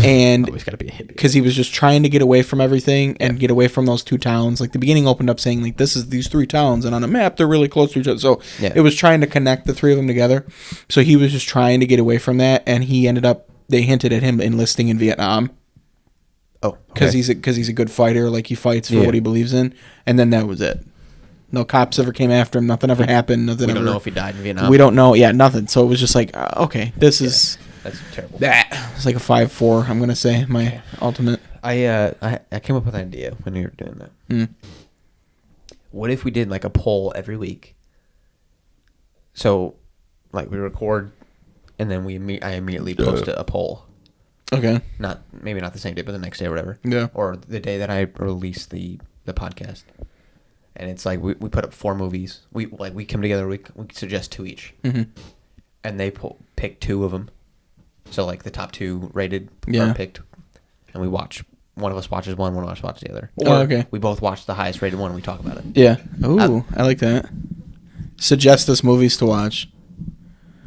and Always got to be a hippie. because he was just trying to get away from everything and get away from those two towns. Like the beginning opened up saying like this is these three towns, and on a map they're really close to each other. So Yeah. it was trying to connect the three of them together. So he was just trying to get away from that, and he ended up. They hinted at him enlisting in Vietnam Oh, because he's a good fighter. Like he fights for Yeah. what he believes in, and then that was it. No cops ever came after him. Nothing ever happened. Nothing we ever. don't know if he died in Vietnam. We don't know. Yeah, nothing. So it was just like, okay, this is That's terrible. that. It's like a 5.4. I'm gonna say my ultimate. I came up with an idea when we were doing that. Mm. What if we did like a poll every week? So, like we record, and then I immediately post a poll. Okay. Maybe not the same day, but the next day or whatever. Yeah. Or the day that I release the podcast. And it's like we put up 4 movies. We come together. We suggest 2 each, Mm-hmm. and they pick 2 of them. So like the top 2 rated Yeah. are picked, and we watch. One of us watches one of us watches the other. Oh, Or okay. we both watch the highest rated one and we talk about it. Yeah. Ooh, I like that. Suggest us movies to watch,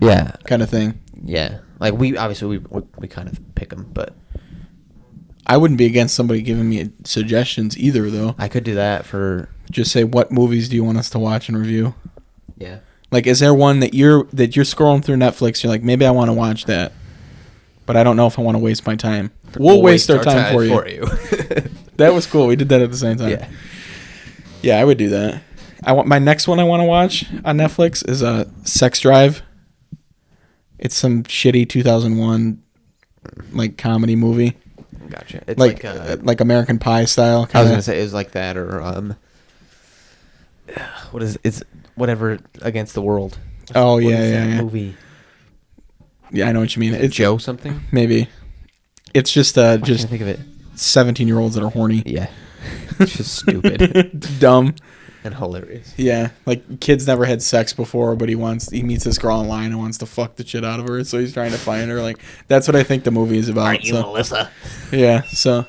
Yeah. kind of thing. Yeah. Like we obviously we kind of pick them, but I wouldn't be against somebody giving me suggestions either, though. I could do that for Just say what movies do you want us to watch and review. yeah. Like, is there one that you're scrolling through Netflix? You're like, maybe I want to watch that, but I don't know if I want to waste my time. We'll waste our time for you. That was cool. We did that at the same time. Yeah. Yeah, I would do that. My next one I want to watch on Netflix is a Sex Drive. It's some shitty 2001 like comedy movie, Gotcha. It's like American Pie style. I was Kinda. gonna say it was like that, or what is it's whatever Against the World. Oh What yeah, is that yeah. movie. Yeah, I know what you mean. It's Joe something. maybe. It's just I can't just think of it. 17-year-olds that are horny. Yeah, it's just stupid Dumb. and hilarious. Yeah, like kids never had sex before, but he meets this girl online and wants to fuck the shit out of her, so he's trying to find her. Like that's what I think the movie is about. Aren't you so. Melissa? Yeah, so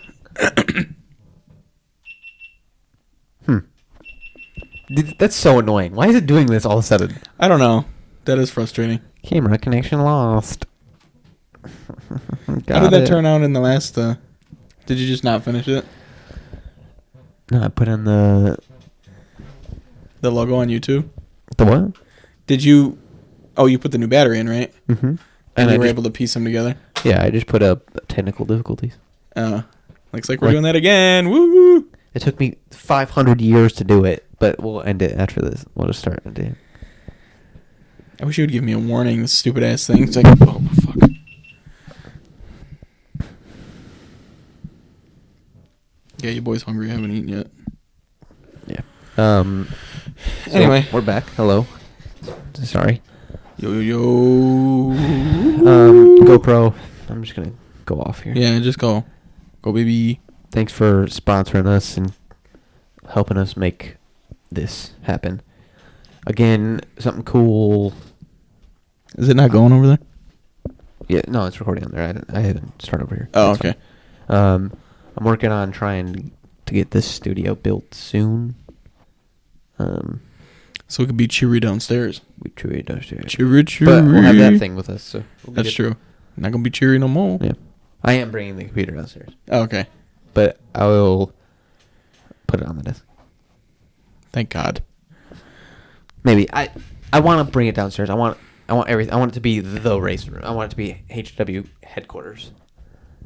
That's so annoying. Why is it doing this all of a sudden? I don't know. That is frustrating. Camera connection lost. How did that turn out in the last? Did you just not finish it? No, I put in the logo on YouTube. the what? Did you? Oh, you put the new battery in, right? Mm-hmm. And I you were just, able to piece them together. yeah, I just put up technical difficulties. Looks like we're doing that again. Woo! It took me 500 years to do it, but we'll end it after this. We'll just start and do it. I wish you would give me a warning. This stupid ass thing. It's like, oh fuck. Yeah, you boys hungry? Haven't eaten yet. Yeah. So Anyway. we're back. Hello. Sorry. Yo yo yo. GoPro. I'm just gonna go off here. Yeah, just go, baby. Thanks for sponsoring us and helping us make this happen. Again, something cool. Is it not going over there? Yeah, no, it's recording on there. I haven't started over here. Oh, That's okay. fine. I'm working on trying to get this studio built soon. So it could be cheery downstairs. We truly downstairs. Cheery. But we'll have that thing with us, so we'll That's get- true. Not gonna be cheery no more. Yeah, I am bringing the computer downstairs, Oh, okay. but I will put it on the desk. Thank God. Maybe I want to bring it downstairs. I want everything. I want it to be the race room. I want it to be HW headquarters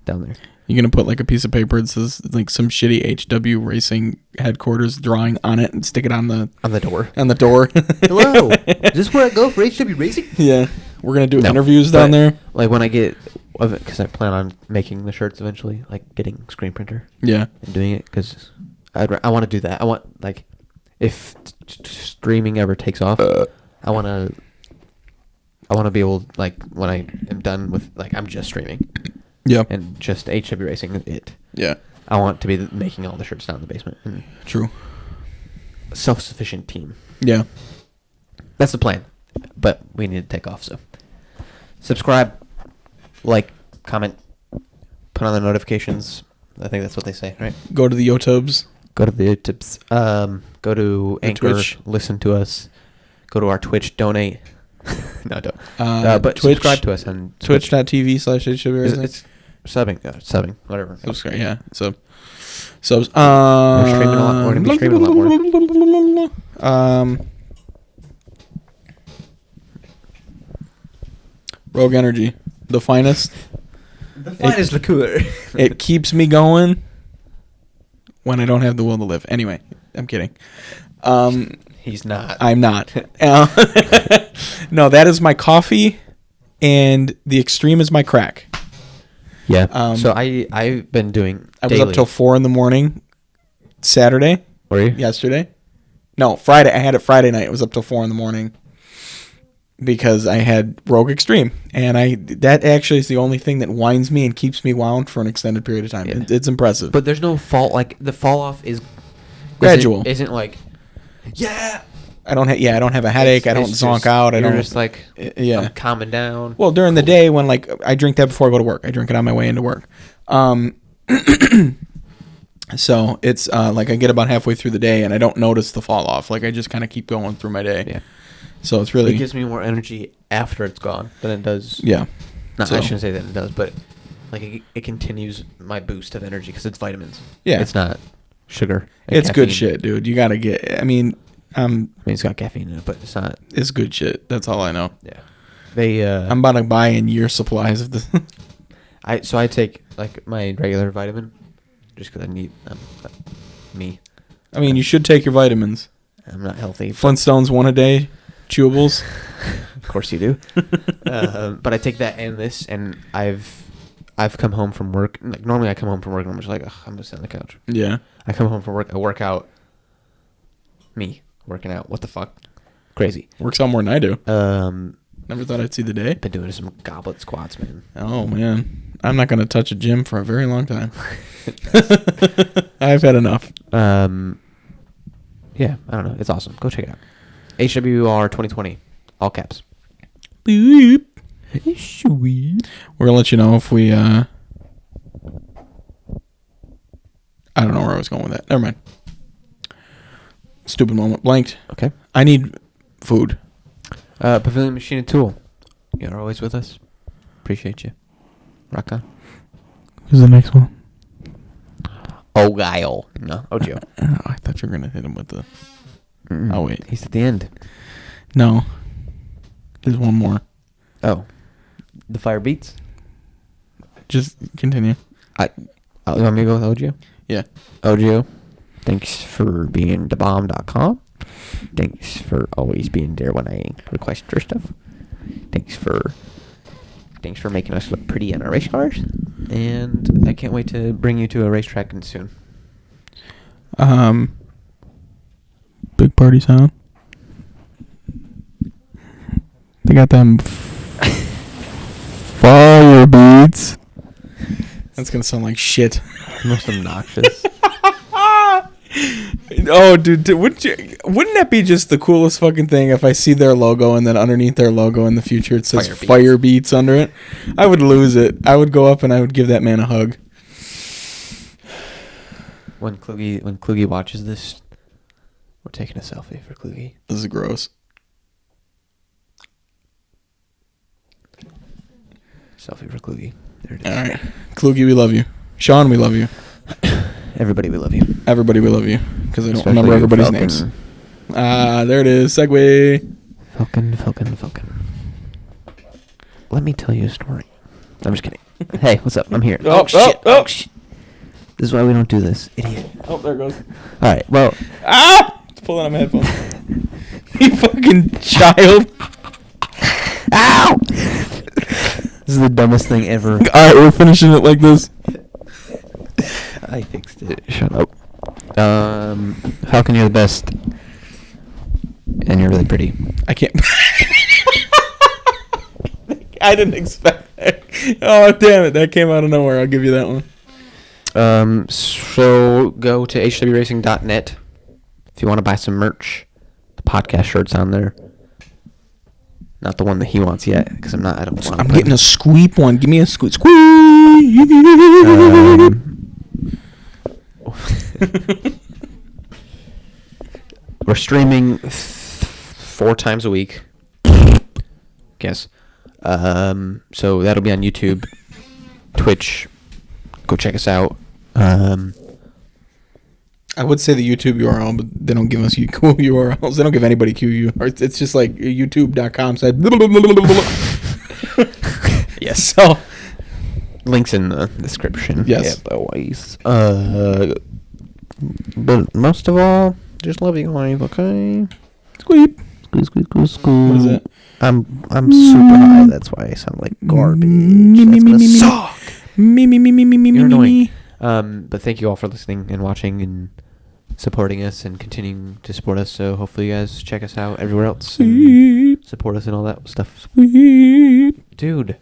down there. You're gonna put like a piece of paper that says like some shitty HW Racing headquarters drawing on it and stick it on the door. door. Hello, is this where I go for HW Racing? Yeah, we're gonna do No, interviews down but, there. Like when I get, because I plan on making the shirts eventually, like getting screen printer Yeah, and doing it, because I want to do that. I want, like, if streaming ever takes off, I want to be able, like, when I am done with, like, I'm just streaming yeah, and just HW Racing it. yeah. I want to be making all the shirts down in the basement. And True. a self-sufficient team. Yeah. That's the plan, but we need to take off. So, subscribe, like, comment, put on the notifications. I think that's what they say, right? Go to the YouTubes. Go to the tips. Go to The Anchor. Twitch. Listen to us. Go to our Twitch. Donate. No, don't. But Twitch, subscribe to us on Twitch.tv/HW Racing. It's subbing, whatever. Subscribe, yeah. Subs. We're streaming a lot. We're gonna be streaming a lot more. Rogue Energy, the finest. The finest liqueur. It keeps me going when I don't have the will to live. Anyway, I'm kidding. He's not. I'm not. No, that is my coffee, and the extreme is my crack. Yeah. So I've been doing. I was up till 4 a.m. Saturday. Were you? Yesterday. No, Friday. I had it Friday night. It was up till 4 a.m. because I had Rogue Extreme, and that actually is the only thing that winds me and keeps me wound for an extended period of time. Yeah. It's impressive. But there's no fall. Like the fall off is Gradual. Isn't like. Yeah. I don't have a headache. I don't It's zonk just- out. I you're don't just like. yeah. I'm calming down. Well, during the day when like I drink that before I go to work. I drink it on my way into work. So it's like I get about halfway through the day and I don't notice the fall off. Like I just kind of keep going through my day. Yeah. So it's really It gives me more energy after it's gone than it does. yeah. No, So- I shouldn't say that it does, but like it continues my boost of energy because it's vitamins. Yeah. It's not sugar. and It's good caffeine. shit, dude. You gotta get. I mean, I mean, it's got caffeine in it, but it's not. it's good shit. That's all I know. Yeah. They. I'm about to buy in year supplies of this. I take like my regular vitamin, just because I need me. I mean, you should take your vitamins. I'm not healthy. Flintstones 1 a day chewables. Of course you do. But I take that and this, and I've come home from work. Like normally I come home from work and I'm just like, ugh, I'm just sitting on the couch. Yeah. I come home from work. I work out. Me working out. What the fuck? Crazy. Works out more than I do. Never thought I'd see the day. Been doing some goblet squats, man. Oh man, I'm not gonna touch a gym for a very long time. I've had enough. Yeah, I don't know. It's awesome. Go check it out. HWR 2020, all caps. Beep. We're gonna let you know if we. I don't know where I was going with that. Never mind. Stupid moment. Blanked. Okay. I need food. Pavilion Machine and Tool. You're always with us. Appreciate you. Rock on. Who's the next one? Oh, Guile. No, Ojo. Oh, I thought you were gonna hit him with the. Oh wait. He's at the end. No. There's one more. Oh. The Fire Beats? Just continue. You want me to go with Ojo? Yeah. Ojo, thanks for being thebomb.com. Thanks for always being there when I request your stuff. Thanks for making us look pretty on our race cars. And I can't wait to bring you to a racetrack soon. Big party sound. They got them fire beats. That's gonna sound like shit. Most obnoxious. Oh, dude, wouldn't that be just the coolest fucking thing if I see their logo and then underneath their logo in the future it says Fire Beats under it? I would lose it. I would go up and I would give that man a hug. When Kluge watches this, we're taking a selfie for Kluge. This is gross. Selfie for Kluge. There it is. All right. Kluge, we love you. Sean, we love you. Everybody, we love you. Everybody, we love you. Because I don't Especially remember everybody's Falcon. names. There it is. Segway. Falcon. Let me tell you a story. I'm just kidding. Hey, what's up? I'm here. Oh, Shit. oh. Shit. This is why we don't do this. Idiot. Oh, there it goes. All right, well. It's pulling on my headphones. You fucking child. Ow! This is the dumbest thing ever. All right, we're finishing it like this. I fixed it. Shut up. Falcon, you're the best. And you're really pretty. I can't. I didn't expect that. Oh, damn it. That came out of nowhere. I'll give you that one. So go to hwracing.net if you want to buy some merch. The podcast shirt's on there. Not the one that he wants yet, because I don't want. I'm getting a squeep one. Give me a squeep. We're streaming 4 times a week. Guess. So that'll be on YouTube, Twitch. Go check us out. I would say the YouTube URL, but they don't give us cool URLs. They don't give anybody URLs. It's just like youtube.com said. Yes. So, links in the description. Yes. Yeah, always. But most of all, just love you guys, okay? squeep. Squeak. What is it? I'm super high. That's why I sound like garbage. That's gonna suck. Me. You're annoying. But thank you all for listening and watching and supporting us and continuing to support us. So hopefully you guys check us out everywhere else and support us and all that stuff. Dude.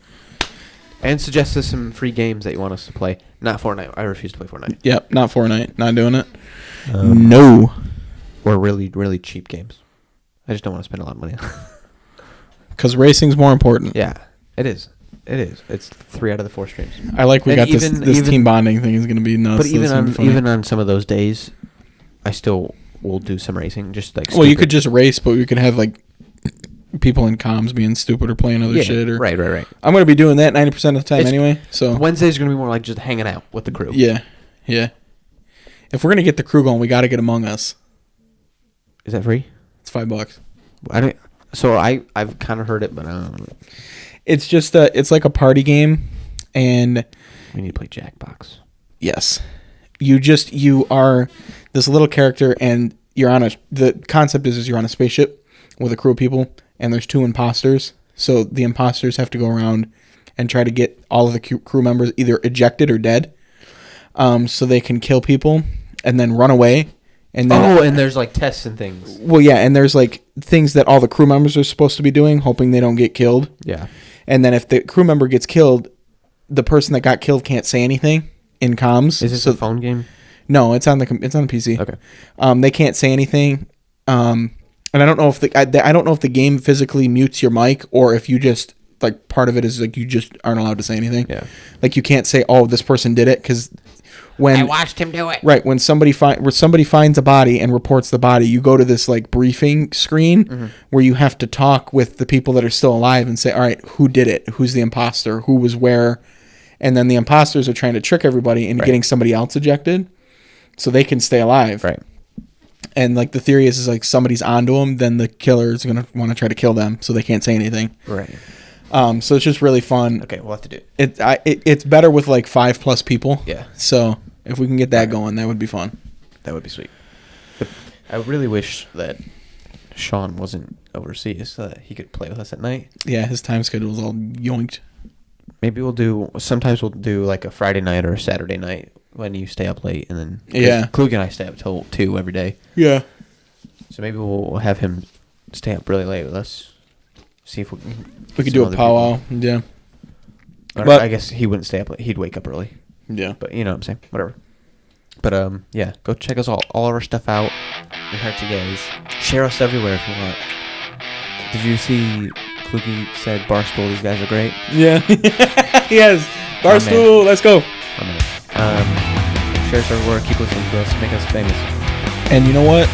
And suggest us some free games that you want us to play. Not Fortnite. I refuse to play Fortnite. Yep, not Fortnite. Not doing it. No. Or really, really cheap games. I just don't want to spend a lot of money. Because racing's more important. Yeah, it is. It's 3 out of the 4 streams. I like we And got this team bonding thing is going to be nuts. But even on some of those days, I still will do some racing. Just like well, you could just race, but we could have like people in comms being stupid or playing other shit. Or right. I'm going to be doing that 90% of the time anyway. So Wednesday's going to be more like just hanging out with the crew. Yeah. If we're going to get the crew going, we got to get Among Us. Is that free? It's $5. I don't. So I've kind of heard it, but I don't know. It's just it's like a party game, and We need to play Jackbox. yes, you are this little character, and the concept is you're on a spaceship with a crew of people, and there's 2 imposters. So the imposters have to go around and try to get all of the crew members either ejected or dead, so they can kill people and then run away. And then, and there's like tests and things. Well, yeah, and there's like things that all the crew members are supposed to be doing, hoping they don't get killed. Yeah. And then if the crew member gets killed, the person that got killed can't say anything in comms. Is this a phone game? No, it's on the PC. Okay. They can't say anything. And I don't know if I don't know if the game physically mutes your mic or if you just like part of it is like you just aren't allowed to say anything. Yeah. Like you can't say, "Oh, this person did it," because when I watched him do it. Right, when somebody finds a body and reports the body, you go to this like briefing screen where you have to talk with the people that are still alive and say, "All right, who did it? Who's the imposter? Who was where?" And then the imposters are trying to trick everybody into getting somebody else ejected so they can stay alive. Right. And like the theory is like somebody's onto them, then the killer is gonna want to try to kill them so they can't say anything. Right. So it's just really fun. Okay, we'll have to do it. It's better with like 5+ people. Yeah. So if we can get that going, that would be fun. That would be sweet. But I really wish that Sean wasn't overseas so that he could play with us at night. Yeah, his time schedule is all yoinked. Maybe sometimes we'll do like a Friday night or a Saturday night when you stay up late, and then Klug and I stay up till 2 every day. Yeah. So maybe we'll have him stay up really late with us. See if we could do a powwow. Yeah. But I guess he wouldn't stay up late. He'd wake up early. Yeah. But you know what I'm saying. Whatever. But yeah, go check us all of our stuff out. We heart you guys. Share us everywhere if you want. Did you see Kluge said Barstool? These guys are great. Yeah. Yes. Barstool. Let's go. Oh, man. Share us everywhere. Keep listening to us. Make us famous. And you know what?